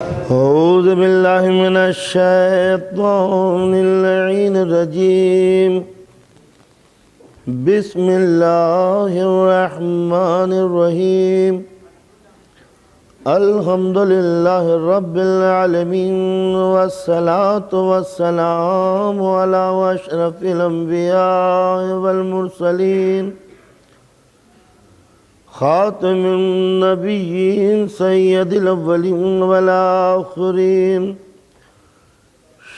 أعوذ بالله من الشيطان اللعين الرجيم. بسم الله الرحمن الرحيم. الحمد لله رب العالمين، والصلاة والسلام على أشرف الأنبياء والمرسلين، خاتم النبيين سيد الأولين والآخرين،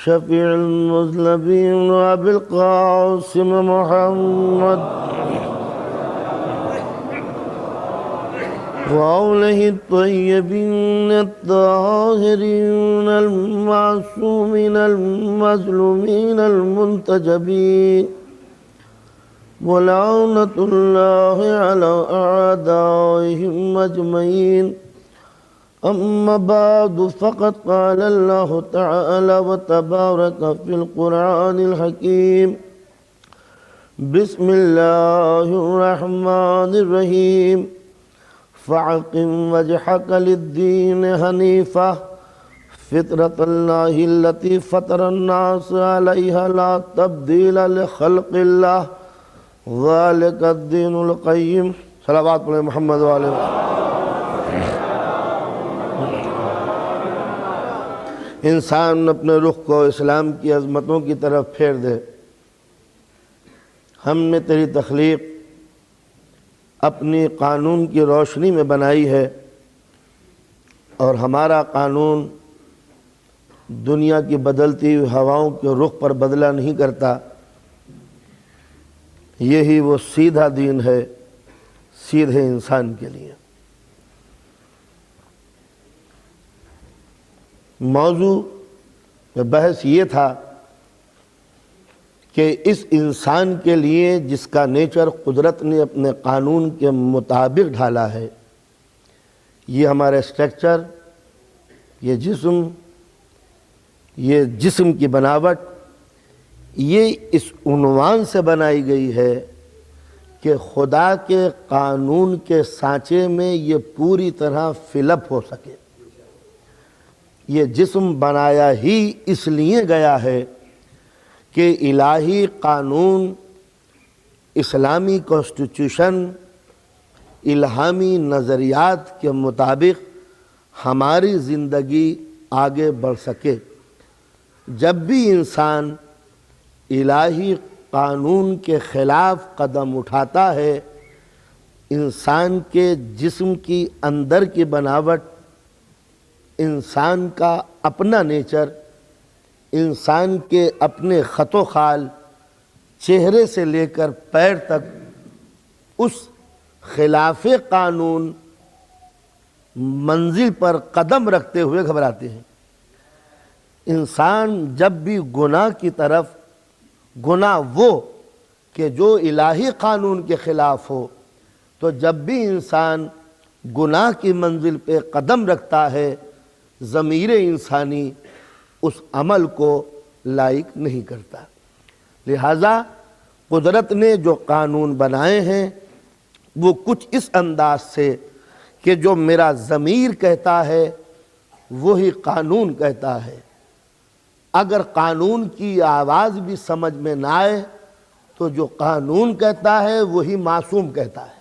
شفيع المذنبين أبي القاسم محمد وآله الطيبين الطاهرين المعصومين المظلومين المنتجبين، ولعنة الله على أعدائهم أجمعين. أما بعد، فقد قال الله تعالى وتبارك في القرآن الحكيم: بسم الله الرحمن الرحيم. فأقم وجهك للدين حنيفا فطرة الله التي فطر الناس عليها لا تبديل لخلق الله ذلك الدین القیم. صلوات پڑھیں محمد والے. انسان اپنے رخ کو اسلام کی عظمتوں کی طرف پھیر دے. ہم نے تیری تخلیق اپنی قانون کی روشنی میں بنائی ہے، اور ہمارا قانون دنیا کی بدلتی ہوئی ہواؤں کے رخ پر بدلہ نہیں کرتا. یہی وہ سیدھا دین ہے سیدھے انسان کے لیے. موضوع بحث یہ تھا کہ اس انسان کے لیے جس کا نیچر قدرت نے اپنے قانون کے مطابق ڈھالا ہے، یہ ہمارا اسٹرکچر، یہ جسم کی بناوٹ، یہ اس عنوان سے بنائی گئی ہے کہ خدا کے قانون کے سانچے میں یہ پوری طرح فل اپ ہو سکے. یہ جسم بنایا ہی اس لیے گیا ہے کہ الہی قانون، اسلامی کانسٹیٹیوشن، الہامی نظریات کے مطابق ہماری زندگی آگے بڑھ سکے. جب بھی انسان الہی قانون کے خلاف قدم اٹھاتا ہے، انسان کے جسم کی اندر کی بناوٹ، انسان کا اپنا نیچر، انسان کے اپنے خط و خال، چہرے سے لے کر پیر تک اس خلاف قانون منزل پر قدم رکھتے ہوئے گھبراتے ہیں. انسان جب بھی گناہ کی طرف، گناہ وہ کہ جو الہی قانون کے خلاف ہو، تو جب بھی انسان گناہ کی منزل پہ قدم رکھتا ہے، ضمیر انسانی اس عمل کو لائق نہیں کرتا. لہذا قدرت نے جو قانون بنائے ہیں وہ کچھ اس انداز سے کہ جو میرا ضمیر کہتا ہے وہی قانون کہتا ہے. اگر قانون کی آواز بھی سمجھ میں نہ آئے تو جو قانون کہتا ہے وہی معصوم کہتا ہے.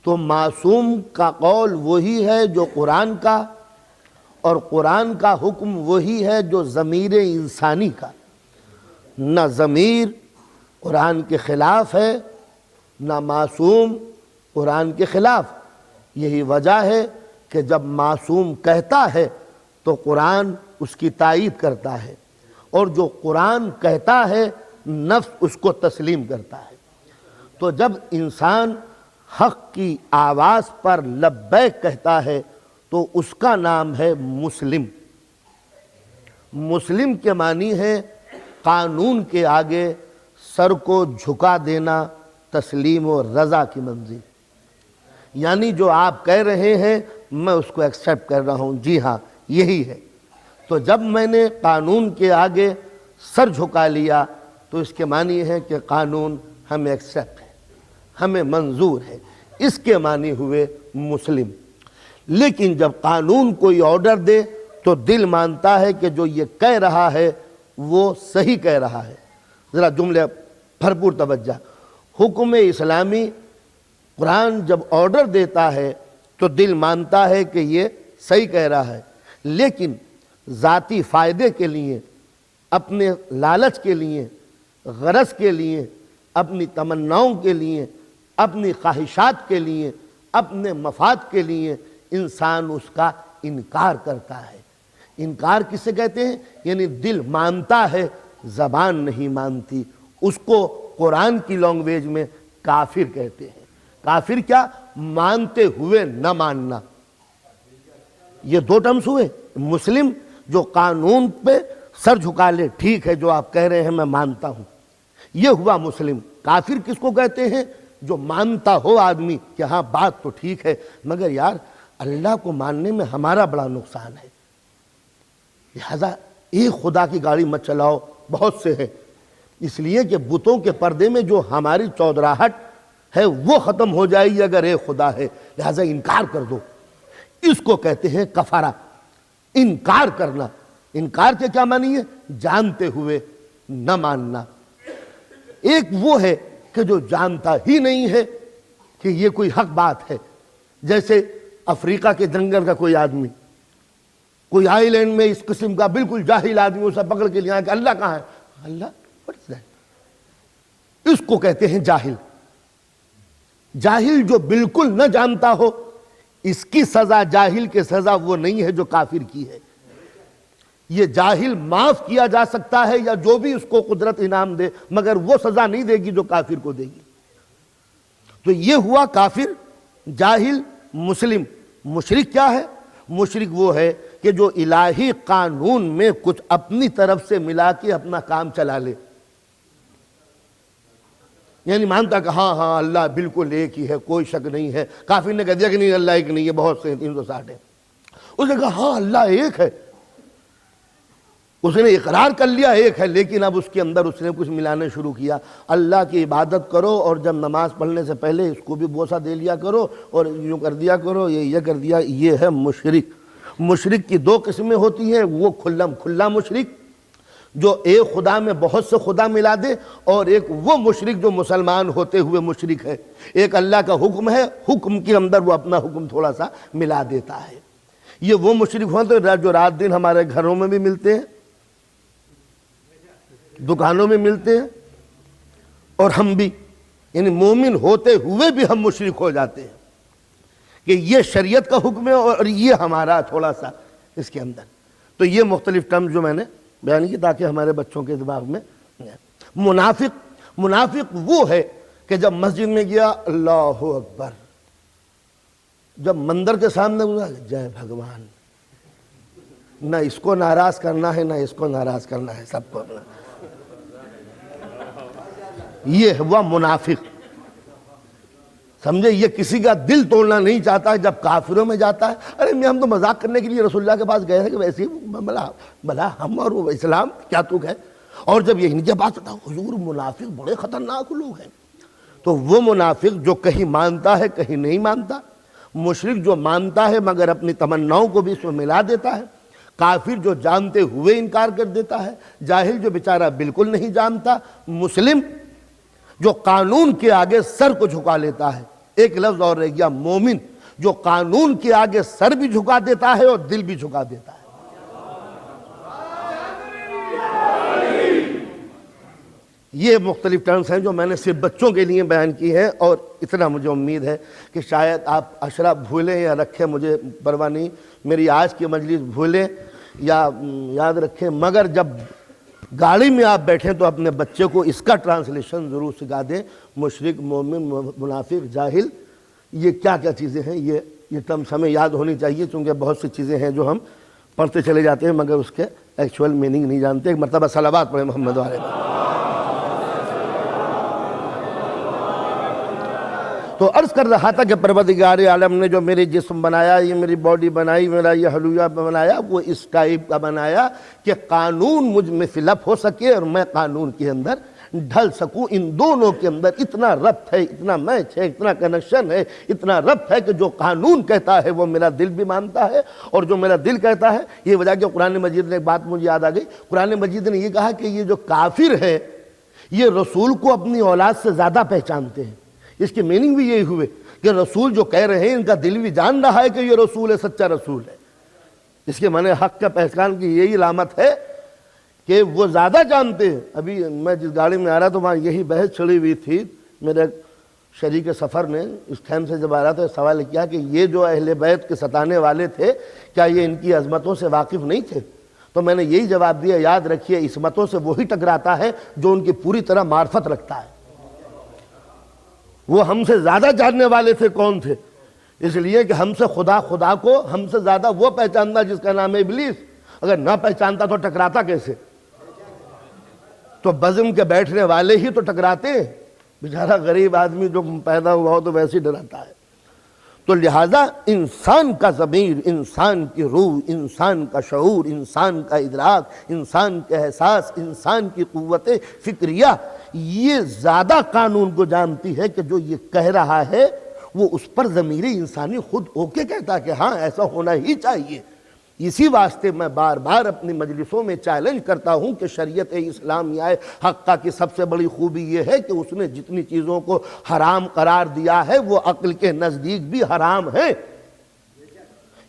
تو معصوم کا قول وہی ہے جو قرآن کا، اور قرآن کا حکم وہی ہے جو ضمیر انسانی کا. نہ ضمیر قرآن کے خلاف ہے، نہ معصوم قرآن کے خلاف. یہی وجہ ہے کہ جب معصوم کہتا ہے تو قرآن اس کی تائید کرتا ہے، اور جو قرآن کہتا ہے نفس اس کو تسلیم کرتا ہے. تو جب انسان حق کی آواز پر لبیک کہتا ہے تو اس کا نام ہے مسلم. مسلم کے معنی ہے قانون کے آگے سر کو جھکا دینا، تسلیم و رضا کی منزل. یعنی جو آپ کہہ رہے ہیں میں اس کو ایکسیپٹ کر رہا ہوں، جی ہاں یہی ہے. تو جب میں نے قانون کے آگے سر جھکا لیا تو اس کے معنی ہے کہ قانون ہمیں ایکسیپٹ ہے، ہمیں منظور ہے. اس کے معنی ہوئے مسلم. لیکن جب قانون کوئی آرڈر دے تو دل مانتا ہے کہ جو یہ کہہ رہا ہے وہ صحیح کہہ رہا ہے۔ ذرا جملے بھرپور توجہ۔ حکم اسلامی قرآن جب آرڈر دیتا ہے تو دل مانتا ہے کہ یہ صحیح کہہ رہا ہے، لیکن ذاتی فائدے کے لیے، اپنے لالچ کے لیے، غرض کے لیے، اپنی تمناؤں کے لیے، اپنی خواہشات کے لیے، اپنے مفاد کے لیے انسان اس کا انکار کرتا ہے۔ انکار کسے کہتے ہیں؟ یعنی دل مانتا ہے، زبان نہیں مانتی۔ اس کو قرآن کی لینگویج میں کافر کہتے ہیں۔ کافر کیا؟ مانتے ہوئے نہ ماننا۔ یہ دو ٹرمز ہوئے۔ مسلم جو قانون پہ سر جھکا لے، ٹھیک ہے جو آپ کہہ رہے ہیں میں مانتا ہوں، یہ ہوا مسلم۔ کافر کس کو کہتے ہیں؟ جو مانتا ہو آدمی کہ ہاں بات تو ٹھیک ہے، مگر یار اللہ کو ماننے میں ہمارا بڑا نقصان ہے، لہذا ایک خدا کی گاڑی مت چلاؤ، بہت سے ہیں۔ اس لیے کہ بتوں کے پردے میں جو ہماری چودراہٹ ہے وہ ختم ہو جائے گی اگر ایک خدا ہے، لہذا انکار کر دو۔ اس کو کہتے ہیں کفارہ، انکار کرنا۔ انکار کے کیا معنی ہے؟ جانتے ہوئے نہ ماننا۔ ایک وہ ہے کہ جو جانتا ہی نہیں ہے کہ یہ کوئی حق بات ہے، جیسے افریقہ کے جنگل کا کوئی آدمی، کوئی آئی لینڈ میں اس قسم کا بالکل جاہل آدمی اسے پکڑ کے لیا کہ اللہ کہاں ہے؟ اللہ what is that؟ اس کو کہتے ہیں جاہل۔ جاہل جو بالکل نہ جانتا ہو، اس کی سزا جاہل کے سزا وہ نہیں ہے جو کافر کی ہے۔ یہ جاہل معاف کیا جا سکتا ہے یا جو بھی اس کو قدرت انعام دے، مگر وہ سزا نہیں دے گی جو کافر کو دے گی۔ تو یہ ہوا کافر، جاہل، مسلم۔ مشرک کیا ہے؟ مشرک وہ ہے کہ جو الہی قانون میں کچھ اپنی طرف سے ملا کے اپنا کام چلا لے، یعنی مانتا کہ ہاں اللہ بالکل ایک ہی ہے، کوئی شک نہیں ہے۔ کافر نے کہہ دیا کہ نہیں اللہ ایک نہیں ہے، بہت سے 360 ہیں۔ اس نے کہا ہاں اللہ ایک ہے، اس نے اقرار کر لیا ایک ہے، لیکن اب اس کے اندر اس نے کچھ ملانے شروع کیا۔ اللہ کی عبادت کرو اور جب نماز پڑھنے سے پہلے اس کو بھی بوسہ دے لیا کرو اور یوں کر دیا کرو، یہ کر دیا۔ یہ ہے مشرک۔ مشرک کی دو قسمیں ہوتی ہیں، وہ کھلا مشرک جو ایک خدا میں بہت سے خدا ملا دے، اور ایک وہ مشرک جو مسلمان ہوتے ہوئے مشرک ہے۔ ایک اللہ کا حکم ہے، حکم کے اندر وہ اپنا حکم تھوڑا سا ملا دیتا ہے۔ یہ وہ مشرک ہوتے جو رات دن ہمارے گھروں میں بھی ملتے ہیں، دکانوں میں ملتے ہیں، اور ہم بھی، یعنی مومن ہوتے ہوئے بھی ہم مشرک ہو جاتے ہیں کہ یہ شریعت کا حکم ہے اور یہ ہمارا تھوڑا سا اس کے اندر۔ تو یہ مختلف ٹرم جو میں نے بیان کی تاکہ ہمارے بچوں کے دماغ میں۔ منافق وہ ہے کہ جب مسجد میں گیا اللہ اکبر، جب مندر کے سامنے گزرا جے بھگوان، نہ اس کو ناراض کرنا ہے نہ اس کو ناراض کرنا ہے، سب کو اپنا۔ یہ ہوا منافق، سمجھے؟ یہ کسی کا دل توڑنا نہیں چاہتا ہے۔ جب کافروں میں جاتا ہے، ارے میں ہم تو مذاق کرنے کے لیے رسول اللہ کے پاس گئے ہیں کہ ویسے بلا ہم اور وہ اسلام کیا تو ہے، اور جب یہ ان کے پاس ہوتا حضور منافق بڑے خطرناک لوگ ہیں۔ تو وہ منافق جو کہیں مانتا ہے کہیں نہیں مانتا، مشرک جو مانتا ہے مگر اپنی تمناؤں کو بھی اس میں ملا دیتا ہے، کافر جو جانتے ہوئے انکار کر دیتا ہے، جاہل جو بیچارہ بالکل نہیں جانتا، مسلم جو قانون کے آگے سر کو جھکا لیتا ہے۔ ایک لفظ اور رہ گیا، مومن جو قانون کے آگے سر بھی جھکا دیتا ہے اور دل بھی جھکا دیتا ہے۔ یہ مختلف ٹرمز ہیں جو میں نے صرف بچوں کے لیے بیان کی ہیں، اور اتنا مجھے امید ہے کہ شاید آپ عشرہ بھولیں یا رکھیں، مجھے پرواہ نہیں، میری آج کی مجلس بھولیں یا یاد رکھیں، مگر جب گاڑی میں آپ بیٹھیں تو اپنے بچے کو اس کا ٹرانسلیشن ضرور سکھا دیں۔ مشرک، مومن، منافق، جاہل، یہ کیا کیا چیزیں ہیں، یہ ٹرمز ہمیں یاد ہونی چاہیے، چونکہ بہت سی چیزیں ہیں جو ہم پڑھتے چلے جاتے ہیں مگر اس کے ایکچول میننگ نہیں جانتے۔ ایک مرتبہ صلوات پڑھیں محمد والے میں۔ تو عرض کر رہا تھا کہ پروردگار عالم نے جو میری جسم بنایا، یہ میری باڈی بنائی، میرا یہ حلیہ بنایا، وہ اس ٹائپ کا بنایا کہ قانون مجھ میں فل اپ ہو سکے اور میں قانون کے اندر ڈھل سکوں ان دونوں کے اندر اتنا ربط ہے، اتنا میچ ہے، اتنا کنیکشن ہے، اتنا ربط ہے کہ جو قانون کہتا ہے وہ میرا دل بھی مانتا ہے، اور جو میرا دل کہتا ہے. یہ وجہ کہ قرآن مجید نے ایک بات مجھے یاد آ گئی، قرآن مجید نے یہ کہا کہ یہ جو کافر ہے یہ رسول کو اپنی اولاد سے زیادہ پہچانتے ہیں. اس کی میننگ بھی یہی ہوئے کہ رسول جو کہہ رہے ہیں ان کا دل بھی جان رہا ہے کہ یہ رسول ہے، سچا رسول ہے. اس کے معنی حق کا پہچان کی یہی علامت ہے کہ وہ زیادہ جانتے ہیں. ابھی میں جس گاڑی میں آ رہا تو وہاں یہی بحث چھڑی ہوئی تھی. میرے شریک سفر نے اس ٹائم سے جب آ رہا تو سوال کیا کہ یہ جو اہل بیت کے ستانے والے تھے کیا یہ ان کی عظمتوں سے واقف نہیں تھے؟ تو میں نے یہی جواب دیا، یاد رکھیے عصمتوں سے وہی ٹکراتا ہے جو ان کی پوری طرح معرفت رکھتا ہے. وہ ہم سے زیادہ جاننے والے تھے. کون تھے؟ اس لیے کہ ہم سے خدا کو ہم سے زیادہ وہ پہچانتا جس کا نام ہے ابلیس. اگر نہ پہچانتا تو ٹکراتا کیسے؟ تو بزم کے بیٹھنے والے ہی تو ٹکراتے ہیں. بیچارہ غریب آدمی جو پیدا ہوا ہو تو ویسے ہی ڈراتا ہے. تو لہٰذا انسان کا ضمیر، انسان کی روح، انسان کا شعور، انسان کا ادراک، انسان کے احساس، انسان کی قوت فکریہ یہ زیادہ قانون کو جانتی ہے کہ جو یہ کہہ رہا ہے وہ اس پر ضمیر انسانی خود اوکے کہتا کہ ہاں ایسا ہونا ہی چاہیے. اسی واسطے میں بار بار اپنی مجلسوں میں چیلنج کرتا ہوں کہ شریعت اسلامیہ حقہ کی سب سے بڑی خوبی یہ ہے کہ اس نے جتنی چیزوں کو حرام قرار دیا ہے وہ عقل کے نزدیک بھی حرام ہے.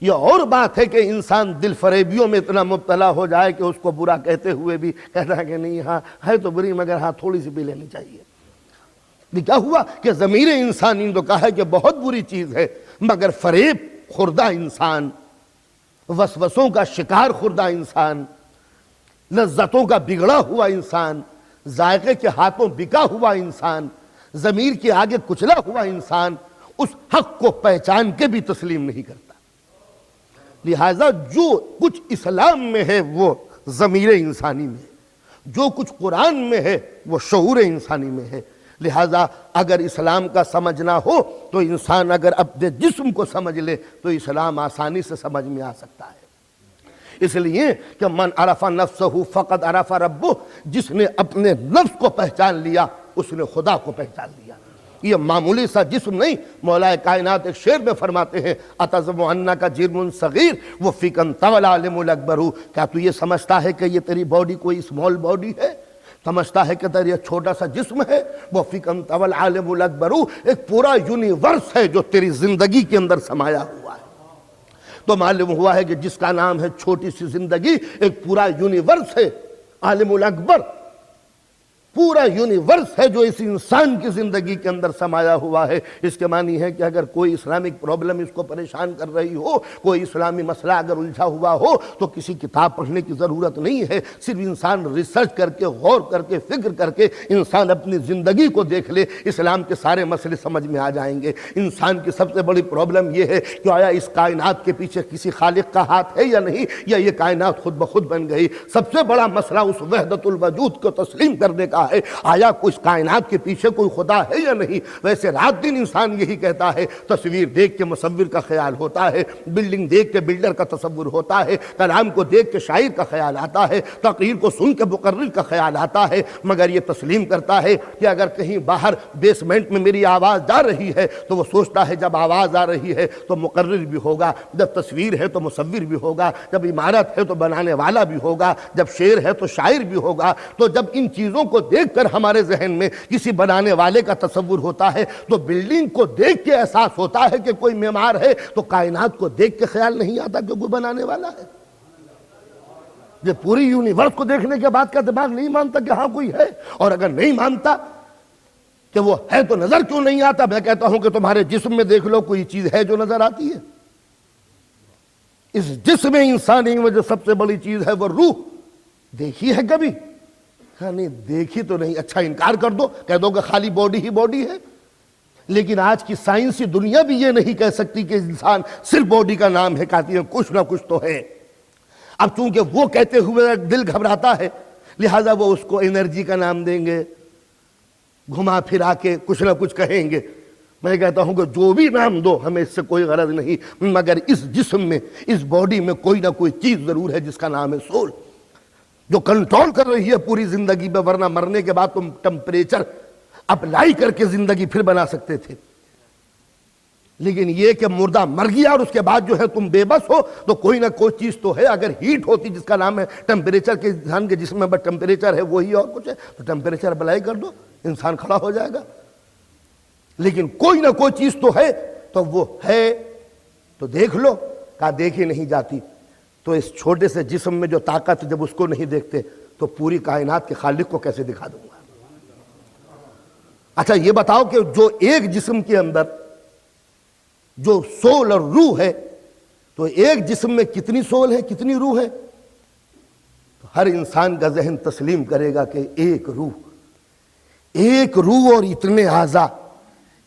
یہ اور بات ہے کہ انسان دل فریبیوں میں اتنا مبتلا ہو جائے کہ اس کو برا کہتے ہوئے بھی کہتا ہے کہ نہیں ہاں ہے تو بری مگر ہاں تھوڑی سی پی لینی چاہیے. یہ کیا ہوا کہ ضمیر انسانی تو کہا ہے کہ بہت بری چیز ہے، مگر فریب خوردہ انسان، وسوسوں کا شکار خوردہ انسان، لذتوں کا بگڑا ہوا انسان، ذائقے کے ہاتھوں بکا ہوا انسان، ضمیر کے آگے کچلا ہوا انسان اس حق کو پہچان کے بھی تسلیم نہیں کرتا. لہذا جو کچھ اسلام میں ہے وہ ضمیر انسانی میں ہے، جو کچھ قرآن میں ہے وہ شعور انسانی میں ہے. لہذا اگر اسلام کا سمجھنا ہو تو انسان اگر اپنے جسم کو سمجھ لے تو اسلام آسانی سے سمجھ میں آ سکتا ہے. اس لیے کہ من عرف نفسہ فقد عرف ربہ، جس نے اپنے نفس کو پہچان لیا اس نے خدا کو پہچان لیا. یہ معمولی سا جسم نہیں. مولا کائنات ایک شعر میں فرماتے ہیں اتزعم انک جرم صغیر وفیک انت والعالم الاکبر. کیا تو یہ سمجھتا ہے کہ یہ تیری باڈی کوئی اسمال باڈی ہے؟ سمجھتا ہے کہ تیرا چھوٹا سا جسم ہے؟ وفیک انت والعالم الاکبر، ایک پورا یونیورس ہے جو تیری زندگی کے اندر سمایا ہوا ہے. تو معلوم ہوا ہے کہ جس کا نام ہے چھوٹی سی زندگی ایک پورا یونیورس ہے. عالم الاکبر پورا یونیورس ہے جو اس انسان کی زندگی کے اندر سمایا ہوا ہے. اس کے معنی ہے کہ اگر کوئی اسلامک پرابلم اس کو پریشان کر رہی ہو، کوئی اسلامی مسئلہ اگر الجھا ہوا ہو تو کسی کتاب پڑھنے کی ضرورت نہیں ہے. صرف انسان ریسرچ کر کے، غور کر کے، فکر کر کے انسان اپنی زندگی کو دیکھ لے، اسلام کے سارے مسئلے سمجھ میں آ جائیں گے. انسان کی سب سے بڑی پرابلم یہ ہے کہ آیا اس کائنات کے پیچھے کسی خالق کا ہاتھ ہے یا نہیں، یا یہ کائنات خود بخود بن گئی. سب سے بڑا مسئلہ اس وحدت الوجود کو تسلیم کرنے کا ہے. آیا کچھ کائنات کے پیچھے کوئی خدا ہے یا نہیں؟ ویسے رات دن انسان یہی کہتا ہے. تصویر دیکھ کے مصور کا خیال ہوتا ہے، بلڈنگ دیکھ کے بلڈر کا تصور ہوتا ہے، کلام کو دیکھ کے شاعر کا خیال آتا ہے، تقریر کو سن کے مقرر کا خیال آتا ہے. مگر یہ تسلیم کرتا ہے کہ اگر کہیں باہر بیسمنٹ میں میری آواز جا رہی ہے تو وہ سوچتا ہے جب آواز آ رہی ہے تو مقرر بھی ہوگا، جب تصویر ہے تو مصور بھی ہوگا، جب عمارت ہے تو بنانے والا بھی ہوگا، جب شعر ہے تو شاعر بھی ہوگا. تو جب ان چیزوں کو دیکھ کر ہمارے ذہن میں کسی بنانے والے کا تصور ہوتا ہے تو بلڈنگ کو دیکھ کے احساس ہوتا ہے کہ کوئی معمار ہے، تو کائنات کو دیکھ کے خیال نہیں آتا کہ کوئی بنانے والا ہے. یہ پوری یونیورس کو دیکھنے کے بعد کا دماغ نہیں مانتا کہ ہاں کوئی ہے. اور اگر نہیں مانتا کہ وہ ہے تو نظر کیوں نہیں آتا؟ میں کہتا ہوں کہ تمہارے جسم میں دیکھ لو، کوئی چیز ہے جو نظر آتی ہے؟ اس جسم انسانی میں جو سب سے بڑی چیز ہے وہ روح دیکھی ہے کبھی؟ نہیں دیکھی تو نہیں. اچھا انکار کر دو، کہہ دو کہ خالی باڈی ہی باڈی ہے. لیکن آج کی سائنسی دنیا بھی یہ نہیں کہہ سکتی کہ انسان صرف باڈی کا نام ہے، کہتی ہے کچھ نہ کچھ تو ہے. اب چونکہ وہ کہتے ہوئے دل گھبراتا ہے لہٰذا وہ اس کو انرجی کا نام دیں گے، گھما پھرا کے کچھ نہ کچھ کہیں گے. میں کہتا ہوں کہ جو بھی نام دو ہمیں اس سے کوئی غرض نہیں، مگر اس جسم میں، اس باڈی میں کوئی نہ کوئی چیز ضرور ہے جس کا نام ہے سول. جو کنٹرول کر رہی ہے پوری زندگی میں، ورنہ مرنے کے بعد تم ٹمپریچر اپلائی کر کے زندگی پھر بنا سکتے تھے۔ لیکن یہ کہ مردہ مر گیا اور اس کے بعد جو ہے تم بے بس ہو، تو کوئی نہ کوئی چیز تو ہے۔ اگر ہیٹ ہوتی جس کا نام ہے ٹمپریچر، کے انسان کے جسم میں بس ٹمپریچر ہے وہی اور کچھ ہے، تو ٹمپریچر اپلائی کر دو، انسان کھڑا ہو جائے گا۔ لیکن کوئی نہ کوئی چیز تو ہے، تو وہ ہے تو دیکھ لو۔ کہا دیکھی نہیں جاتی، تو اس چھوٹے سے جسم میں جو طاقت، جب اس کو نہیں دیکھتے تو پوری کائنات کے خالق کو کیسے دکھا دوں گا؟ اچھا یہ بتاؤ کہ جو ایک جسم کے اندر جو سول اور روح ہے، تو ایک جسم میں کتنی سول ہے، کتنی روح ہے؟ تو ہر انسان کا ذہن تسلیم کرے گا کہ ایک روح اور اتنے اعضاء،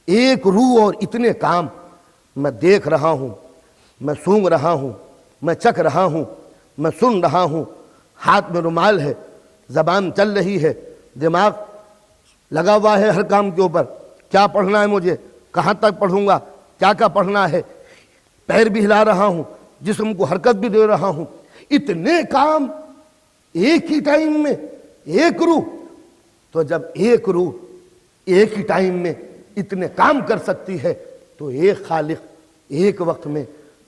ایک روح اور اتنے کام۔ میں دیکھ رہا ہوں، میں سونگھ رہا ہوں، میں چکھ رہا ہوں، میں سن رہا ہوں، ہاتھ میں رومال ہے، زبان چل رہی ہے، دماغ لگا ہوا ہے ہر کام کے اوپر، کیا پڑھنا ہے مجھے، کہاں تک پڑھوں گا، کیا پڑھنا ہے، پیر بھی ہلا رہا ہوں، جسم کو حرکت بھی دے رہا ہوں، اتنے کام ایک ہی ٹائم میں، ایک روح۔ تو جب ایک روح ایک ہی ٹائم میں اتنے کام کر سکتی ہے، تو ایک خالق ایک وقت میں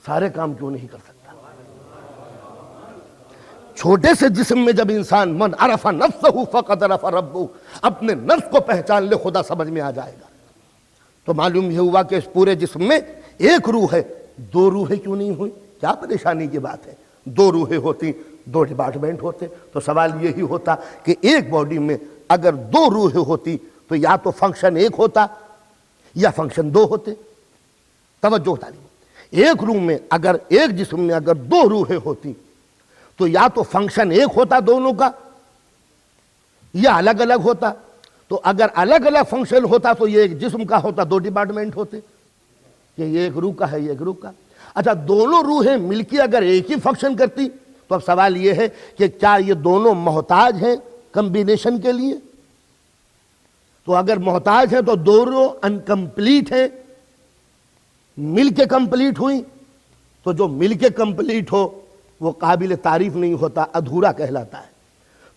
سارے کام کیوں نہیں کر سکتا؟ چھوٹے سے جسم میں جب انسان من عرف نفسہ فقد عرف ربہ، اپنے نفس کو پہچان لے، خدا سمجھ میں آ جائے گا۔ تو معلوم یہ ہوا کہ اس پورے جسم میں ایک روح ہے، دو روحیں کیوں نہیں ہوئی؟ کیا پریشانی کی بات ہے؟ دو روحیں ہوتی، دو ڈپارٹمنٹ ہوتے، تو سوال یہی ہوتا کہ ایک باڈی میں اگر دو روحیں ہوتی تو یا تو فنکشن ایک ہوتا یا فنکشن دو ہوتے۔ توجہ تعلیم، ایک روح میں اگر، ایک جسم میں اگر دو روحیں ہوتی تو یا تو فنکشن ایک ہوتا دونوں کا یا الگ الگ ہوتا۔ تو اگر الگ الگ فنکشن ہوتا تو یہ ایک جسم کا ہوتا، دو ڈپارٹمنٹ ہوتے، کہ یہ ایک روح کا ہے، یہ ایک روح کا۔ اچھا دونوں روحیں مل کے اگر ایک ہی فنکشن کرتی تو اب سوال یہ ہے کہ کیا یہ دونوں محتاج ہیں کمبینیشن کے لیے؟ تو اگر محتاج ہیں تو دونوں انکمپلیٹ ہیں، مل کے کمپلیٹ ہوئی، تو جو مل کے کمپلیٹ ہو وہ قابل تعریف نہیں ہوتا، ادھورا کہلاتا ہے۔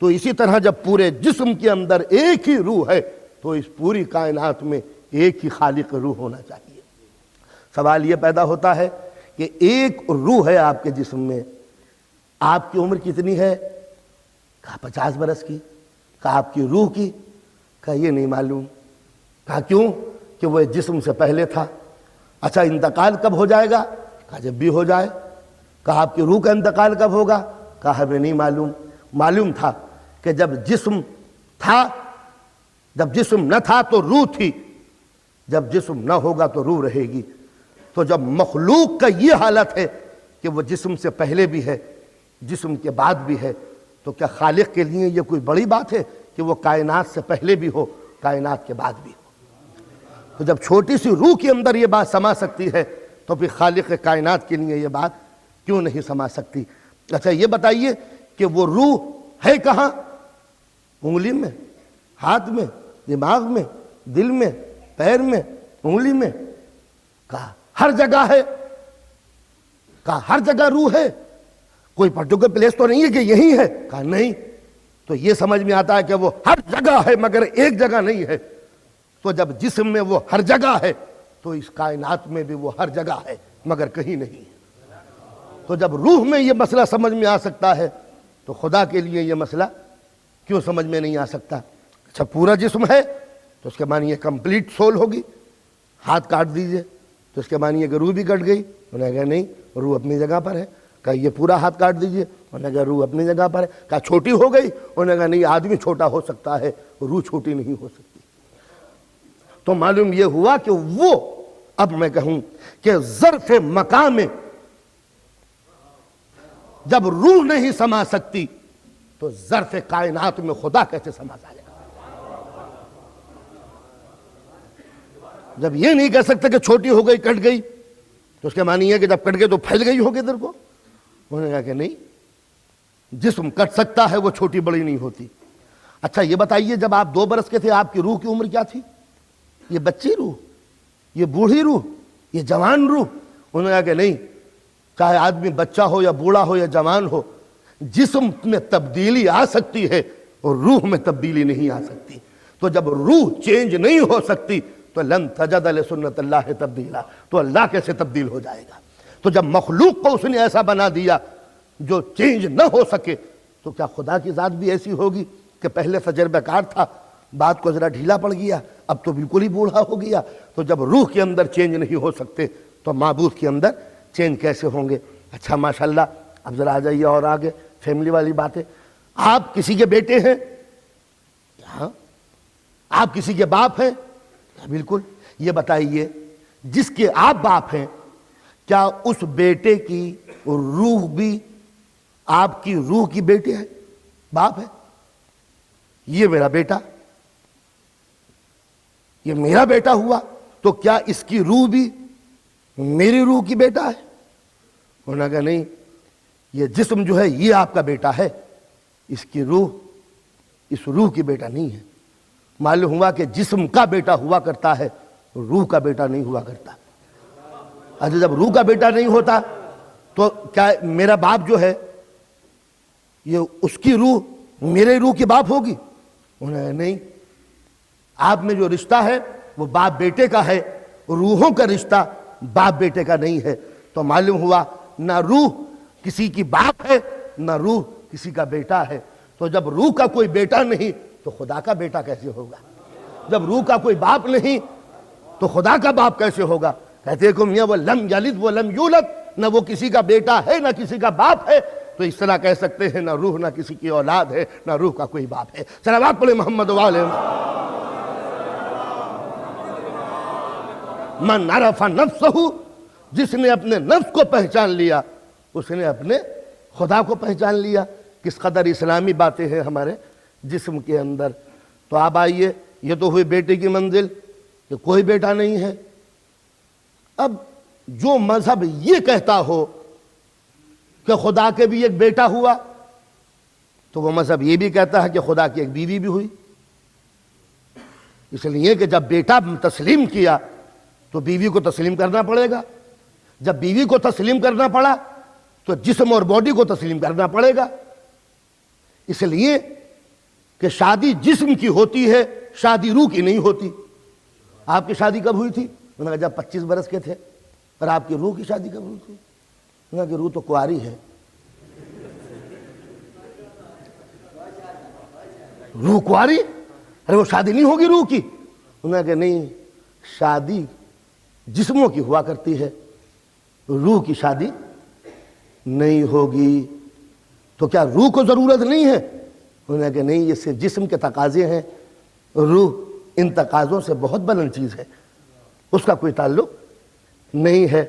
تو اسی طرح جب پورے جسم کے اندر ایک ہی روح ہے تو اس پوری کائنات میں ایک ہی خالق روح ہونا چاہیے۔ سوال یہ پیدا ہوتا ہے کہ ایک روح ہے آپ کے جسم میں، آپ کی عمر کتنی ہے؟ کہا 50 برس کی۔ کہا آپ کی روح کی؟ کہا یہ نہیں معلوم۔ کہا کیوں؟ کہ وہ جسم سے پہلے تھا۔ اچھا انتقال کب ہو جائے گا؟ کہا جب بھی ہو جائے۔ کہا آپ کی روح کا انتقال کب ہوگا؟ کہا ہمیں نہیں معلوم۔ معلوم تھا کہ جب جسم تھا، جب جسم نہ تھا تو روح تھی، جب جسم نہ ہوگا تو روح رہے گی۔ تو جب مخلوق کا یہ حالت ہے کہ وہ جسم سے پہلے بھی ہے، جسم کے بعد بھی ہے، تو کیا خالق کے لیے یہ کوئی بڑی بات ہے کہ وہ کائنات سے پہلے بھی ہو، کائنات کے بعد بھی ہو؟ تو جب چھوٹی سی روح کے اندر یہ بات سما سکتی ہے تو پھر خالق کائنات کے لیے یہ بات کیوں نہیں سما سکتی؟ اچھا یہ بتائیے کہ وہ روح ہے کہاں؟ انگلی میں، ہاتھ میں، دماغ میں، دل میں، پیر میں، انگلی میں؟ کہا ہر جگہ ہے۔ کہا ہر جگہ روح ہے، کوئی پرٹیکولر پلیس تو نہیں ہے کہ یہی ہے؟ کہا نہیں۔ تو یہ سمجھ میں آتا ہے کہ وہ ہر جگہ ہے مگر ایک جگہ نہیں ہے۔ تو جب جسم میں وہ ہر جگہ ہے تو اس کائنات میں بھی وہ ہر جگہ ہے مگر کہیں نہیں۔ تو جب روح میں یہ مسئلہ سمجھ میں آ سکتا ہے تو خدا کے لیے یہ مسئلہ کیوں سمجھ میں نہیں آ سکتا؟ اچھا پورا جسم ہے تو اس کے معنی یہ کمپلیٹ سول ہوگی۔ ہاتھ کاٹ دیجئے تو اس کے معنی یہ کہ روح بھی کٹ گئی؟ انہوں نے کہا نہیں، روح اپنی جگہ پر ہے۔ کہا یہ پورا ہاتھ کاٹ دیجئے؟ انہوں نے کہا روح اپنی جگہ پر ہے۔ کہا چھوٹی ہو گئی؟ انہوں نے کہا نہیں، آدمی چھوٹا ہو سکتا ہے، روح چھوٹی نہیں ہو سکتی۔ تو معلوم یہ ہوا کہ وہ، اب میں کہوں کہ ظرف مکان میں جب روح نہیں سما سکتی تو ظرف کائنات میں خدا کیسے سما جائے گا؟ جب یہ نہیں کہہ سکتے کہ چھوٹی ہو گئی، کٹ گئی، تو اس کے معنی ہے کہ جب کٹ گئی تو پھیل گئی ہوگی ادھر کو۔ انہوں نے کہا کہ نہیں، جسم کٹ سکتا ہے، وہ چھوٹی بڑی نہیں ہوتی۔ اچھا یہ بتائیے جب آپ 2 برس کے تھے آپ کی روح کی عمر کیا تھی؟ یہ بچی روح، یہ بوڑھی روح، یہ جوان روح؟ انہوں نے کہا کہ نہیں، چاہے آدمی بچہ ہو یا بوڑھا ہو یا جوان ہو، جسم میں تبدیلی آ سکتی ہے اور روح میں تبدیلی نہیں آ سکتی. تو جب روح چینج نہیں ہو سکتی تو لن تجد لسنت اللہ تبدیلا، تو اللہ کیسے تبدیل ہو جائے گا؟ تو جب مخلوق کو اس نے ایسا بنا دیا جو چینج نہ ہو سکے، تو کیا خدا کی ذات بھی ایسی ہوگی کہ پہلے تجربہ کار تھا، بات کو ذرا ڈھیلا پڑ گیا، اب تو بالکل ہی بوڑھا ہو گیا؟ تو جب روح کے اندر چینج نہیں ہو سکتے تو معبود کے اندر چینج کیسے ہوں گے؟ اچھا ماشاءاللہ، اب ذرا آ جائیے اور آگے فیملی والی باتیں. آپ کسی کے بیٹے ہیں؟ ہاں. آپ کسی کے باپ ہیں؟ بالکل. یہ بتائیے جس کے آپ باپ ہیں، کیا اس بیٹے کی روح بھی آپ کی روح کی بیٹے ہے، باپ ہے؟ یہ میرا بیٹا، یہ میرا بیٹا ہوا، تو کیا اس کی روح بھی میری روح کی بیٹا ہے؟ انہوں نے کہا نہیں، یہ جسم جو ہے یہ آپ کا بیٹا ہے، اس کی روح اس روح کی بیٹا نہیں ہے. معلوم ہوا کہ جسم کا بیٹا ہوا کرتا ہے، روح کا بیٹا نہیں ہوا کرتا. اچھا جب روح کا بیٹا نہیں ہوتا تو کیا میرا باپ جو ہے یہ اس کی روح میرے روح کی باپ ہوگی؟ انہوں نے نہیں، آپ میں جو رشتہ ہے وہ باپ بیٹے کا ہے، روحوں کا رشتہ باپ بیٹے کا نہیں ہے. تو معلوم ہوا نہ روح کسی کی باپ ہے نہ روح کسی کا بیٹا ہے. تو جب روح کا کوئی بیٹا نہیں تو خدا کا بیٹا کیسے ہوگا؟ جب روح کا کوئی باپ نہیں تو خدا کا باپ کیسے ہوگا؟ کہتے کہ میاں وہ لم یلد وہ لم یولد، نہ وہ کسی کا بیٹا ہے نہ کسی کا باپ ہے، تو اس طرح کہہ سکتے ہیں نہ روح نہ کسی کی اولاد ہے نہ روح کا کوئی باپ ہے. صلوات پڑھیں محمد والے. من عرف نفسہ، جس نے اپنے نفس کو پہچان لیا اس نے اپنے خدا کو پہچان لیا. کس قدر اسلامی باتیں ہیں ہمارے جسم کے اندر. تو آپ آئیے، یہ تو ہوئی بیٹے کی منزل کہ کوئی بیٹا نہیں ہے. اب جو مذہب یہ کہتا ہو کہ خدا کے بھی ایک بیٹا ہوا، تو وہ مذہب یہ بھی کہتا ہے کہ خدا کی ایک بیوی بھی ہوئی. اس لیے کہ جب بیٹا تسلیم کیا تو بیوی کو تسلیم کرنا پڑے گا. جب بیوی کو تسلیم کرنا پڑا تو جسم اور باڈی کو تسلیم کرنا پڑے گا. اس لیے کہ شادی جسم کی ہوتی ہے، شادی روح کی نہیں ہوتی. آپ کی شادی کب ہوئی تھی؟ انہوں نے کہا جب 25 برس کے تھے. اور آپ کی روح کی شادی کب ہوئی تھی؟ انہوں نے کہا کہ روح تو کنواری ہے. روح کنواری؟ ارے وہ شادی نہیں ہوگی روح کی. انہوں نے کہا نہیں، شادی جسموں کی ہوا کرتی ہے، روح کی شادی نہیں ہوگی. تو کیا روح کو ضرورت نہیں ہے؟ انہوں نے کہا نہیں، یہ صرف جسم کے تقاضے ہیں، روح ان تقاضوں سے بہت بلند چیز ہے، اس کا کوئی تعلق نہیں ہے.